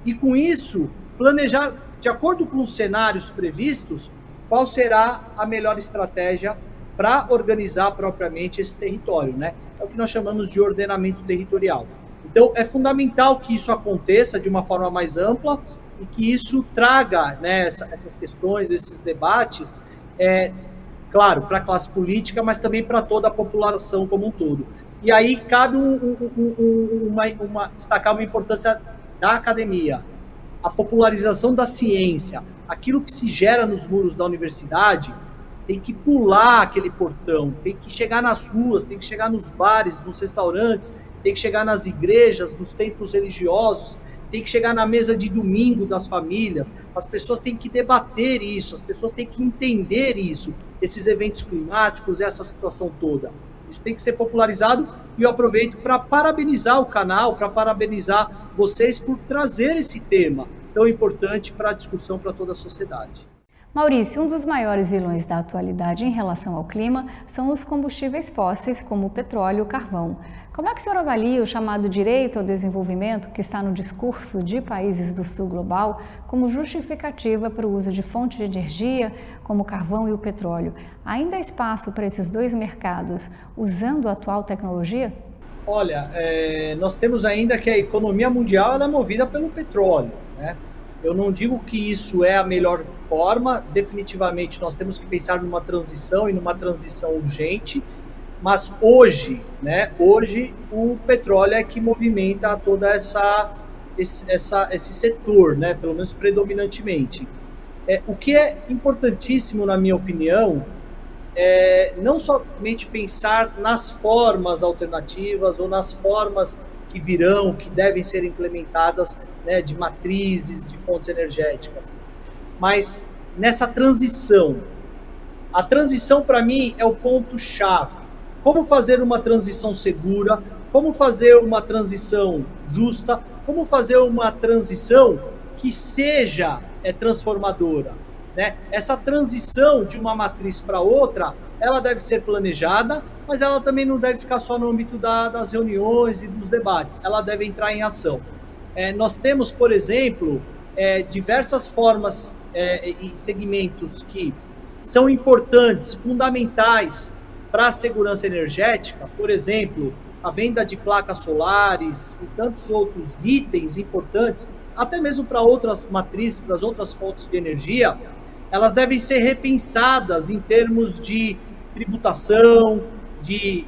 e com isso planejar, de acordo com os cenários previstos, qual será a melhor estratégia para organizar propriamente esse território, né? É o que nós chamamos de ordenamento territorial. Então, é fundamental que isso aconteça de uma forma mais ampla e que isso traga, né, essas questões, esses debates, claro, para a classe política, mas também para toda a população como um todo. E aí cabe destacar uma importância da academia, a popularização da ciência, aquilo que se gera nos muros da universidade tem que pular aquele portão, tem que chegar nas ruas, tem que chegar nos bares, nos restaurantes, tem que chegar nas igrejas, nos templos religiosos, tem que chegar na mesa de domingo das famílias. As pessoas têm que debater isso, as pessoas têm que entender isso, esses eventos climáticos, essa situação toda. Isso tem que ser popularizado e eu aproveito para parabenizar o canal, para parabenizar vocês por trazer esse tema tão importante para a discussão para toda a sociedade. Maurício, um dos maiores vilões da atualidade em relação ao clima são os combustíveis fósseis, como o petróleo e o carvão. Como é que o senhor avalia o chamado direito ao desenvolvimento, que está no discurso de países do sul global, como justificativa para o uso de fontes de energia, como o carvão e o petróleo? Ainda há espaço para esses dois mercados usando a atual tecnologia? Olha, nós temos ainda que a economia mundial ela é movida pelo petróleo, né? Eu não digo que isso é a melhor forma, definitivamente nós temos que pensar numa transição e numa transição urgente, mas hoje, né, hoje o petróleo é que movimenta todo esse setor, né, pelo menos predominantemente. O que é importantíssimo, na minha opinião, é não somente pensar nas formas alternativas ou nas formas que virão, que devem ser implementadas, né, de matrizes, de fontes energéticas, mas nessa transição. A transição, para mim, é o ponto-chave. Como fazer uma transição segura, como fazer uma transição justa, como fazer uma transição que seja transformadora, né? Essa transição de uma matriz para outra, ela deve ser planejada, mas ela também não deve ficar só no âmbito das reuniões e dos debates, ela deve entrar em ação. Nós temos, por exemplo, diversas formas e segmentos que são importantes, fundamentais para a segurança energética, por exemplo, a venda de placas solares e tantos outros itens importantes, até mesmo para outras matrizes, para as outras fontes de energia, elas devem ser repensadas em termos de tributação, de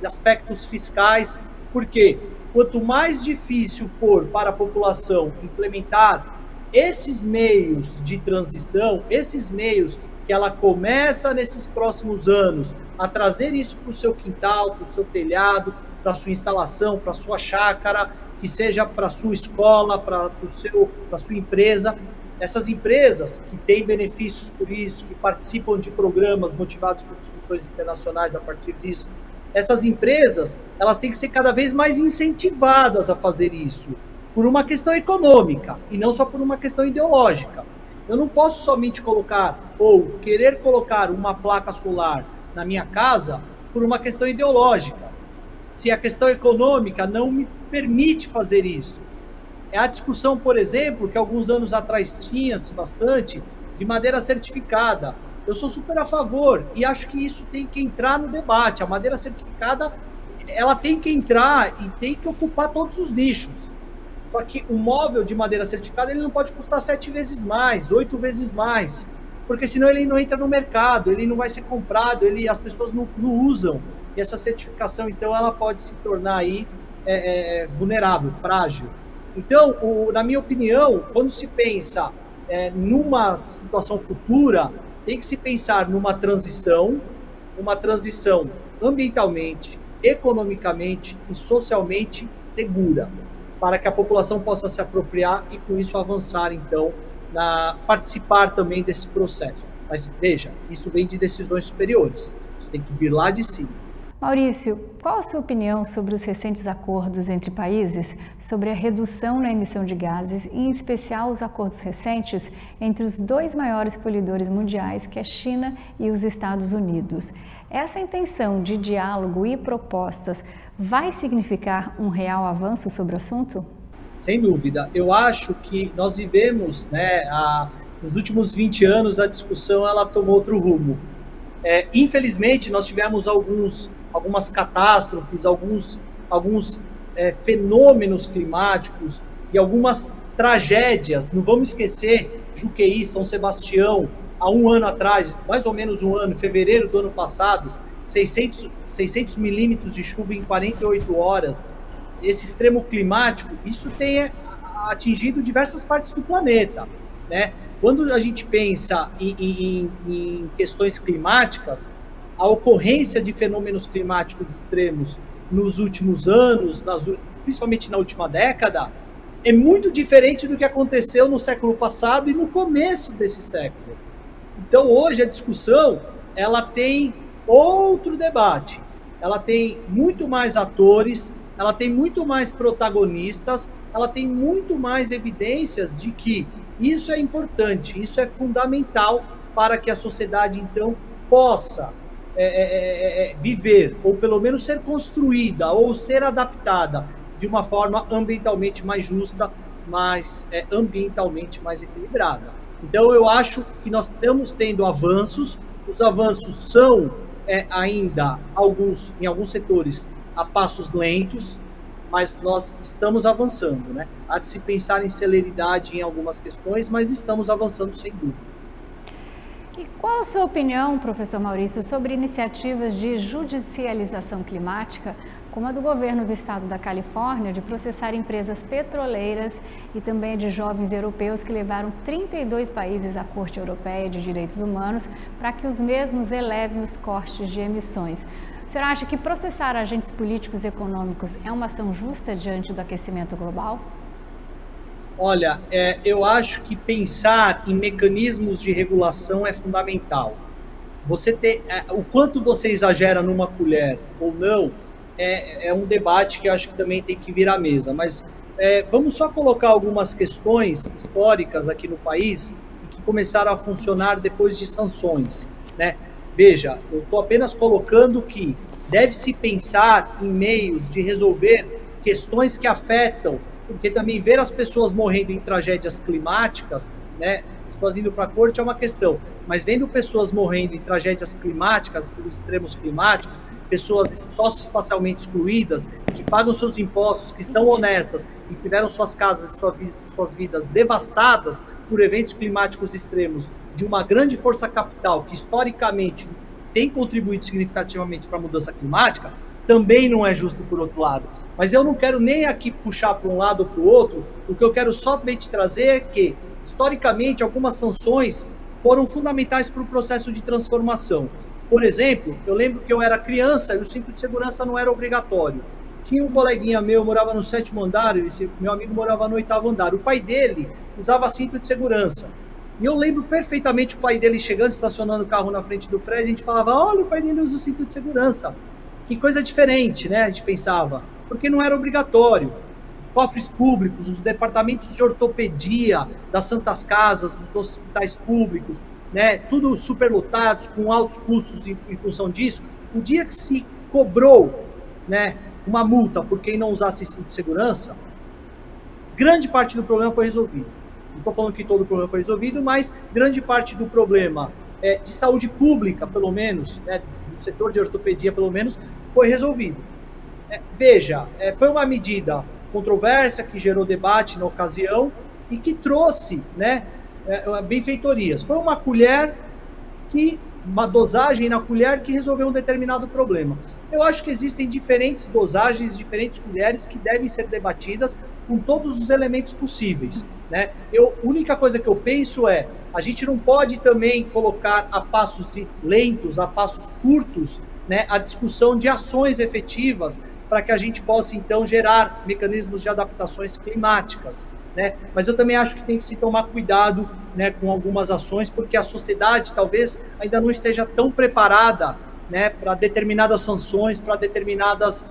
aspectos fiscais. Por quê? quanto mais difícil for para a população implementar esses meios de transição, esses meios que ela começa nesses próximos anos a trazer isso para o seu quintal, para o seu telhado, para a sua instalação, para a sua chácara, que seja para a sua escola, para a sua empresa. Essas empresas que têm benefícios por isso, que participam de programas motivados por discussões internacionais a partir disso, essas empresas, elas têm que ser cada vez mais incentivadas a fazer isso, por uma questão econômica, e não só por uma questão ideológica. Eu não posso somente colocar, ou querer colocar uma placa solar na minha casa, por uma questão ideológica, se a questão econômica não me permite fazer isso. É a discussão, por exemplo, que alguns anos atrás tinha-se bastante, de madeira certificada. Eu sou super a favor e acho que isso tem que entrar no debate. A madeira certificada, ela tem que entrar e tem que ocupar todos os nichos. Só que o móvel de madeira certificada, ele não pode custar 7 vezes mais, 8 vezes mais, porque senão ele não entra no mercado, ele não vai ser comprado, as pessoas não usam. E essa certificação, então, ela pode se tornar aí vulnerável, frágil. Então, na minha opinião, quando se pensa numa situação futura, tem que se pensar numa transição, uma transição ambientalmente, economicamente e socialmente segura, para que a população possa se apropriar e, com isso, avançar, então, participar também desse processo. Mas, veja, isso vem de decisões superiores, isso tem que vir lá de cima. Maurício, qual a sua opinião sobre os recentes acordos entre países sobre a redução na emissão de gases, e em especial os acordos recentes entre os dois maiores poluidores mundiais, que é a China e os Estados Unidos? Essa intenção de diálogo e propostas vai significar um real avanço sobre o assunto? Sem dúvida. Eu acho que nós vivemos, nos últimos 20 anos, a discussão ela tomou outro rumo. Infelizmente, nós tivemos algumas catástrofes, alguns fenômenos climáticos e algumas tragédias. Não vamos esquecer Juqueí, São Sebastião, há um ano atrás, mais ou menos um ano, em fevereiro do ano passado, 600 milímetros de chuva em 48 horas. Esse extremo climático, isso tem atingido diversas partes do planeta, né? Quando a gente pensa em questões climáticas, a ocorrência de fenômenos climáticos extremos nos últimos anos, principalmente na última década, é muito diferente do que aconteceu no século passado e no começo desse século. Então, hoje, a discussão ela tem outro debate, ela tem muito mais atores, ela tem muito mais protagonistas, ela tem muito mais evidências de que isso é importante, isso é fundamental para que a sociedade, então, possa viver, ou pelo menos ser construída, ou ser adaptada de uma forma ambientalmente mais justa, ambientalmente mais equilibrada. Então, eu acho que nós estamos tendo avanços, os avanços são ainda, em alguns setores, a passos lentos, mas nós estamos avançando, né? Há de se pensar em celeridade em algumas questões, mas estamos avançando sem dúvida. E qual a sua opinião, professor Maurício, sobre iniciativas de judicialização climática, como a do governo do estado da Califórnia, de processar empresas petroleiras e também de jovens europeus que levaram 32 países à Corte Europeia de Direitos Humanos para que os mesmos elevem os cortes de emissões? O senhor acha que processar agentes políticos e econômicos é uma ação justa diante do aquecimento global? Olha, eu acho que pensar em mecanismos de regulação é fundamental. O quanto você exagera numa colher ou não, é um debate que eu acho que também tem que vir à mesa. Mas vamos só colocar algumas questões históricas aqui no país e que começaram a funcionar depois de sanções, né? Veja, eu estou apenas colocando que deve-se pensar em meios de resolver questões que afetam, porque também ver as pessoas morrendo em tragédias climáticas, né, pessoas indo para a corte é uma questão, mas vendo pessoas morrendo em tragédias climáticas, por extremos climáticos, pessoas socioespacialmente excluídas, que pagam seus impostos, que são honestas e tiveram suas casas e suas vidas devastadas por eventos climáticos extremos de uma grande força capital que historicamente tem contribuído significativamente para a mudança climática, também não é justo por outro lado. Mas eu não quero nem aqui puxar para um lado ou para o outro, o que eu quero somente trazer é que, historicamente, algumas sanções foram fundamentais para o processo de transformação. Por exemplo, eu lembro que eu era criança e o cinto de segurança não era obrigatório. Tinha um coleguinha meu, morava no 7º andar, esse meu amigo morava no 8º andar. O pai dele usava cinto de segurança. E eu lembro perfeitamente o pai dele chegando, estacionando o carro na frente do prédio, a gente falava, olha, o pai dele usa o cinto de segurança. Que coisa diferente, né? A gente pensava, porque não era obrigatório. Os cofres públicos, os departamentos de ortopedia das santas casas, dos hospitais públicos, né? Tudo superlotados, com altos custos em função disso. O dia que se cobrou, né, uma multa por quem não usasse cinto de segurança, grande parte do problema foi resolvido. Não estou falando que todo o problema foi resolvido, mas grande parte do problema de saúde pública, pelo menos, né, do setor de ortopedia, pelo menos, foi resolvido. Veja, foi uma medida controversa que gerou debate na ocasião e que trouxe, né, benfeitorias. Foi uma dosagem na colher que resolveu um determinado problema. Eu acho que existem diferentes dosagens, diferentes colheres que devem ser debatidas com todos os elementos possíveis, né? A única coisa que eu penso a gente não pode também colocar a passos lentos, a passos curtos, né, a discussão de ações efetivas para que a gente possa, então, gerar mecanismos de adaptações climáticas, né? Mas eu também acho que tem que se tomar cuidado, né, com algumas ações, porque a sociedade talvez ainda não esteja tão preparada, né, para determinadas sanções, para determinadas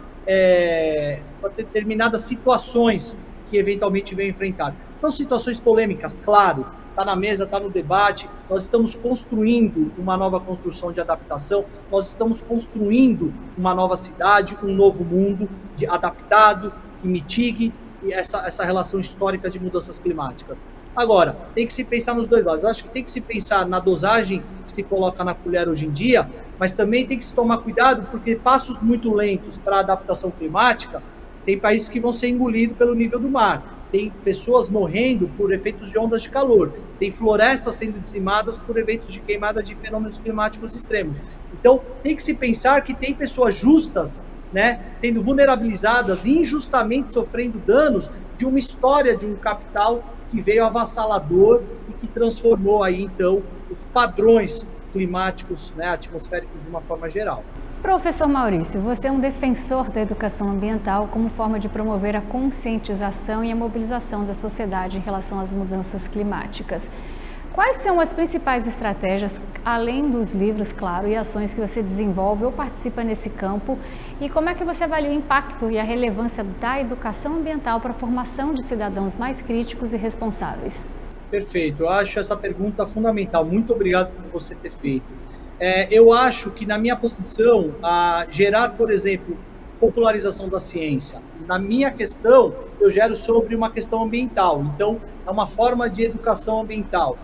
situações que eventualmente venham enfrentar. São situações polêmicas, claro, está na mesa, está no debate, nós estamos construindo uma nova construção de adaptação, nós estamos construindo uma nova cidade, um novo mundo adaptado, que mitigue essa relação histórica de mudanças climáticas. Agora, tem que se pensar nos dois lados. Eu acho que tem que se pensar na dosagem que se coloca na colher hoje em dia, mas também tem que se tomar cuidado, porque passos muito lentos para a adaptação climática, tem países que vão ser engolidos pelo nível do mar, tem pessoas morrendo por efeitos de ondas de calor, tem florestas sendo dizimadas por eventos de queimada de fenômenos climáticos extremos. Então, tem que se pensar que tem pessoas justas, né, sendo vulnerabilizadas, injustamente sofrendo danos de uma história de um capital que veio avassalador e que transformou aí, então, os padrões climáticos, né, atmosféricos de uma forma geral. Professor Maurício, você é um defensor da educação ambiental como forma de promover a conscientização e a mobilização da sociedade em relação às mudanças climáticas. Quais são as principais estratégias, além dos livros, claro, e ações que você desenvolve ou participa nesse campo? E como é que você avalia o impacto e a relevância da educação ambiental para a formação de cidadãos mais críticos e responsáveis? Perfeito, eu acho essa pergunta fundamental. Muito obrigado por você ter feito. Eu acho que, na minha posição, gerar, por exemplo, popularização da ciência. Na minha questão, eu gero sobre uma questão ambiental. Então, é uma forma de educação ambiental.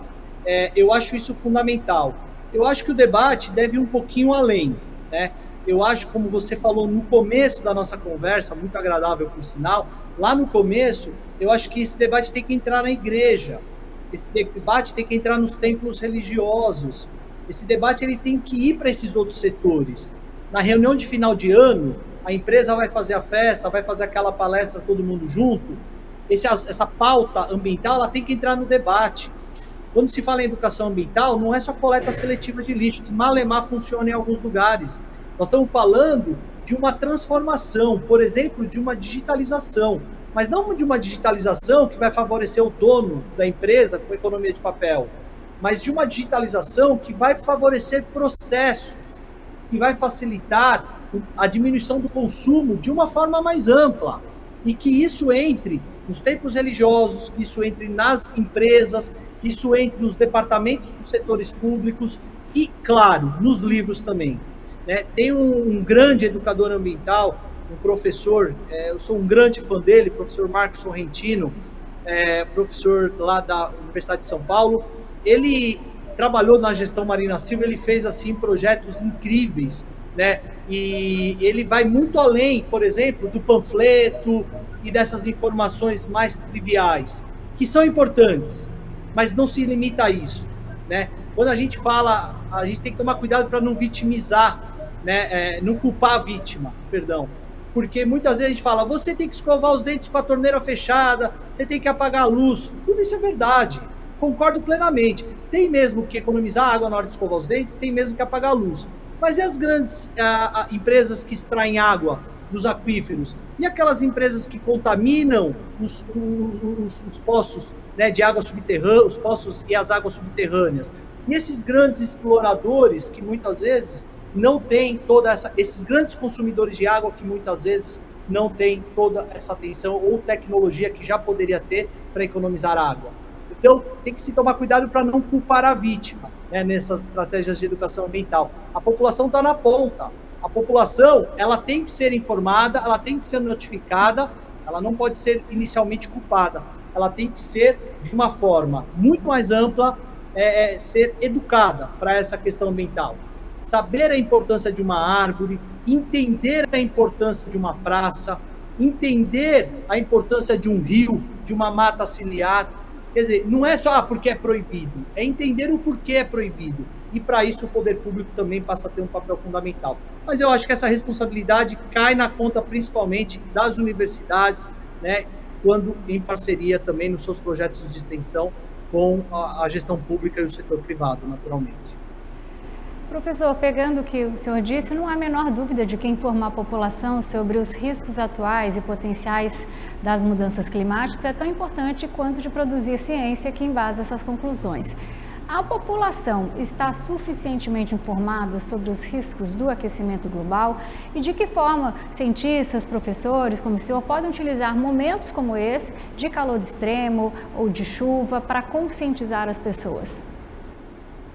Eu acho isso fundamental. Eu acho que o debate deve ir um pouquinho além, né? Eu acho, como você falou no começo da nossa conversa, muito agradável por sinal, lá no começo, eu acho que esse debate tem que entrar na igreja. Esse debate tem que entrar nos templos religiosos. Esse debate ele tem que ir para esses outros setores. Na reunião de final de ano, a empresa vai fazer a festa, vai fazer aquela palestra todo mundo junto. Essa pauta ambiental ela tem que entrar no debate. Quando se fala em educação ambiental, não é só coleta seletiva de lixo, que malemar funciona em alguns lugares. Nós estamos falando de uma transformação, por exemplo, de uma digitalização, mas não de uma digitalização que vai favorecer o dono da empresa com a economia de papel, mas de uma digitalização que vai favorecer processos, que vai facilitar a diminuição do consumo de uma forma mais ampla, e que isso entre nos templos religiosos, que isso entre nas empresas, que isso entre nos departamentos dos setores públicos e, claro, nos livros também. Tem um grande educador ambiental, um professor, eu sou um grande fã dele, professor Marcos Sorrentino, professor lá da Universidade de São Paulo. Ele trabalhou na gestão Marina Silva, ele fez assim projetos incríveis, né? E ele vai muito além, por exemplo, do panfleto e dessas informações mais triviais, que são importantes, mas não se limita a isso, né? Quando a gente fala, a gente tem que tomar cuidado para não vitimizar né, não culpar a vítima, perdão. Porque muitas vezes a gente fala, você tem que escovar os dentes com a torneira fechada, você tem que apagar a luz. Tudo isso é verdade, concordo plenamente. Tem mesmo que economizar água na hora de escovar os dentes, tem mesmo que apagar a luz. Mas e as grandes empresas que extraem água dos aquíferos? E aquelas empresas que contaminam os poços, né, de água subterrânea, os poços e as águas subterrâneas? E esses grandes exploradores que muitas vezes não têm esses grandes consumidores de água que muitas vezes não têm toda essa atenção ou tecnologia que já poderia ter para economizar água. Então, tem que se tomar cuidado para não culpar a vítima, né, nessas estratégias de educação ambiental. A população está na ponta. A população, ela tem que ser informada, ela tem que ser notificada, ela não pode ser inicialmente culpada. Ela tem que ser, de uma forma muito mais ampla, ser educada para essa questão ambiental. Saber a importância de uma árvore, entender a importância de uma praça, entender a importância de um rio, de uma mata ciliar. Quer dizer, não é só porque é proibido, é entender o porquê é proibido. E para isso o poder público também passa a ter um papel fundamental. Mas eu acho que essa responsabilidade cai na conta principalmente das universidades, né, quando em parceria também nos seus projetos de extensão com a gestão pública e o setor privado, naturalmente. Professor, pegando o que o senhor disse, não há a menor dúvida de que informar a população sobre os riscos atuais e potenciais das mudanças climáticas é tão importante quanto de produzir ciência que embasa essas conclusões. A população está suficientemente informada sobre os riscos do aquecimento global e de que forma cientistas, professores, como o senhor, podem utilizar momentos como esse, de calor extremo ou de chuva, para conscientizar as pessoas?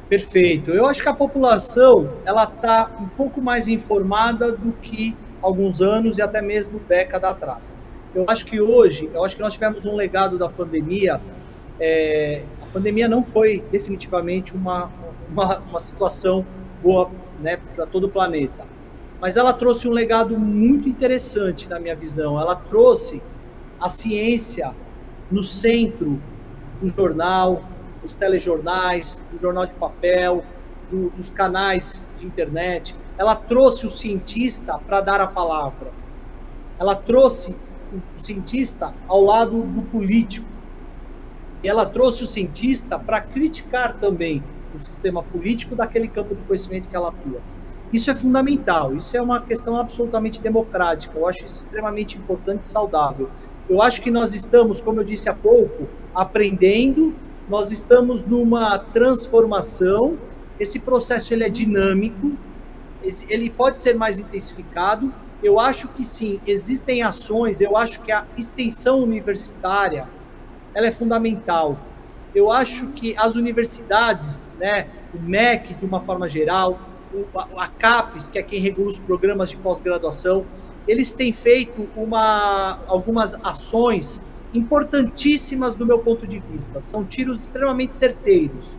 Perfeito. Eu acho que a população ela está um pouco mais informada do que alguns anos e até mesmo década atrás. Eu acho que hoje, nós tivemos um legado da pandemia. A pandemia não foi definitivamente uma situação boa, né, para todo o planeta, mas ela trouxe um legado muito interessante na minha visão. Ela trouxe a ciência no centro do jornal, dos telejornais, do jornal de papel, dos canais de internet. Ela trouxe o cientista para dar a palavra. Ela trouxe o cientista ao lado do político. E ela trouxe o cientista para criticar também o sistema político daquele campo de conhecimento que ela atua. Isso é fundamental, isso é uma questão absolutamente democrática. Eu acho isso extremamente importante e saudável. Eu acho que nós estamos, como eu disse há pouco, aprendendo. Nós estamos numa transformação, esse processo ele é dinâmico, ele pode ser mais intensificado. Eu acho que sim, existem ações, eu acho que a extensão universitária ela é fundamental. Eu acho que as universidades, né, o MEC de uma forma geral, a CAPES, que é quem regula os programas de pós-graduação, eles têm feito algumas ações importantíssimas do meu ponto de vista. São tiros extremamente certeiros.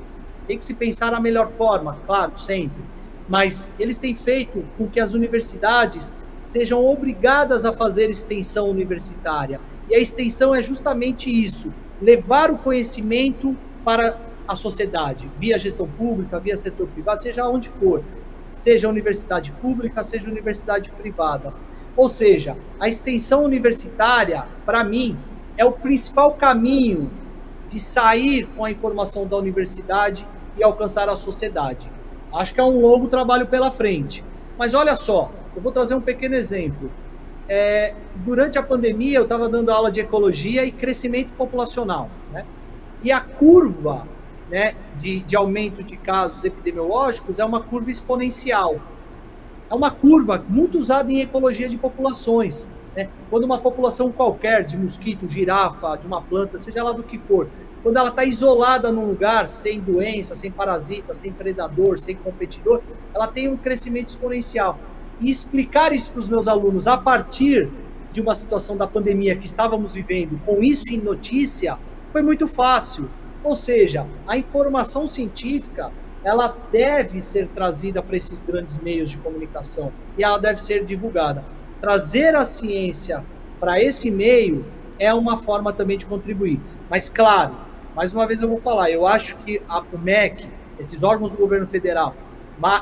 Tem que se pensar a melhor forma, claro, sempre. Mas eles têm feito com que as universidades sejam obrigadas a fazer extensão universitária. E a extensão é justamente isso, levar o conhecimento para a sociedade, via gestão pública, via setor privado, seja onde for. Seja universidade pública, seja universidade privada. Ou seja, a extensão universitária, para mim, é o principal caminho de sair com a informação da universidade e alcançar a sociedade. Acho que é um longo trabalho pela frente. Mas olha só, eu vou trazer um pequeno exemplo. Durante a pandemia, eu estava dando aula de ecologia e crescimento populacional, né? E a curva, né, de aumento de casos epidemiológicos é uma curva exponencial. É uma curva muito usada em ecologia de populações. Quando uma população qualquer, de mosquito, girafa, de uma planta, seja lá do que for, quando ela está isolada num lugar, sem doença, sem parasita, sem predador, sem competidor, ela tem um crescimento exponencial. E explicar isso para os meus alunos a partir de uma situação da pandemia que estávamos vivendo, com isso em notícia, foi muito fácil. Ou seja, a informação científica, ela deve ser trazida para esses grandes meios de comunicação e ela deve ser divulgada. Trazer a ciência para esse meio é uma forma também de contribuir. Mas, claro, mais uma vez eu vou falar, eu acho que o MEC, esses órgãos do governo federal,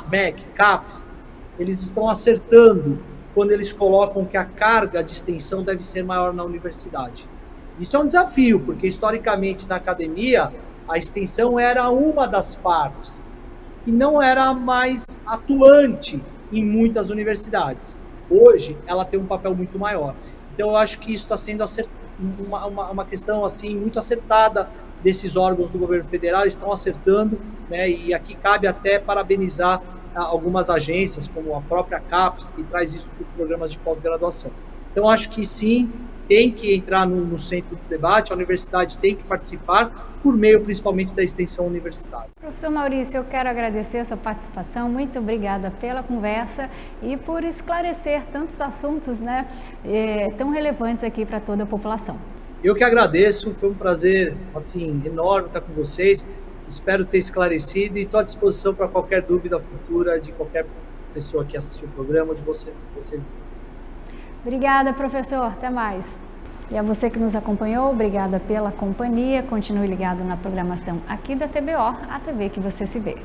MEC, CAPES, eles estão acertando quando eles colocam que a carga de extensão deve ser maior na universidade. Isso é um desafio, porque historicamente na academia a extensão era uma das partes que não era mais atuante em muitas universidades. Hoje ela tem um papel muito maior. Então eu acho que isso está sendo uma questão assim muito acertada desses órgãos do governo federal, estão acertando, né? E aqui cabe até parabenizar algumas agências, como a própria CAPES, que traz isso para os programas de pós-graduação. Então acho que sim, tem que entrar no centro do debate, a universidade tem que participar, por meio principalmente da extensão universitária. Professor Maurício, eu quero agradecer a sua participação, muito obrigada pela conversa e por esclarecer tantos assuntos, né, tão relevantes aqui para toda a população. Eu que agradeço, foi um prazer assim, enorme estar com vocês, espero ter esclarecido e estou à disposição para qualquer dúvida futura de qualquer pessoa que assistiu o programa ou de vocês mesmos. Obrigada, professor, até mais. E a você que nos acompanhou, obrigada pela companhia. Continue ligado na programação aqui da TBO, a TV que você se vê.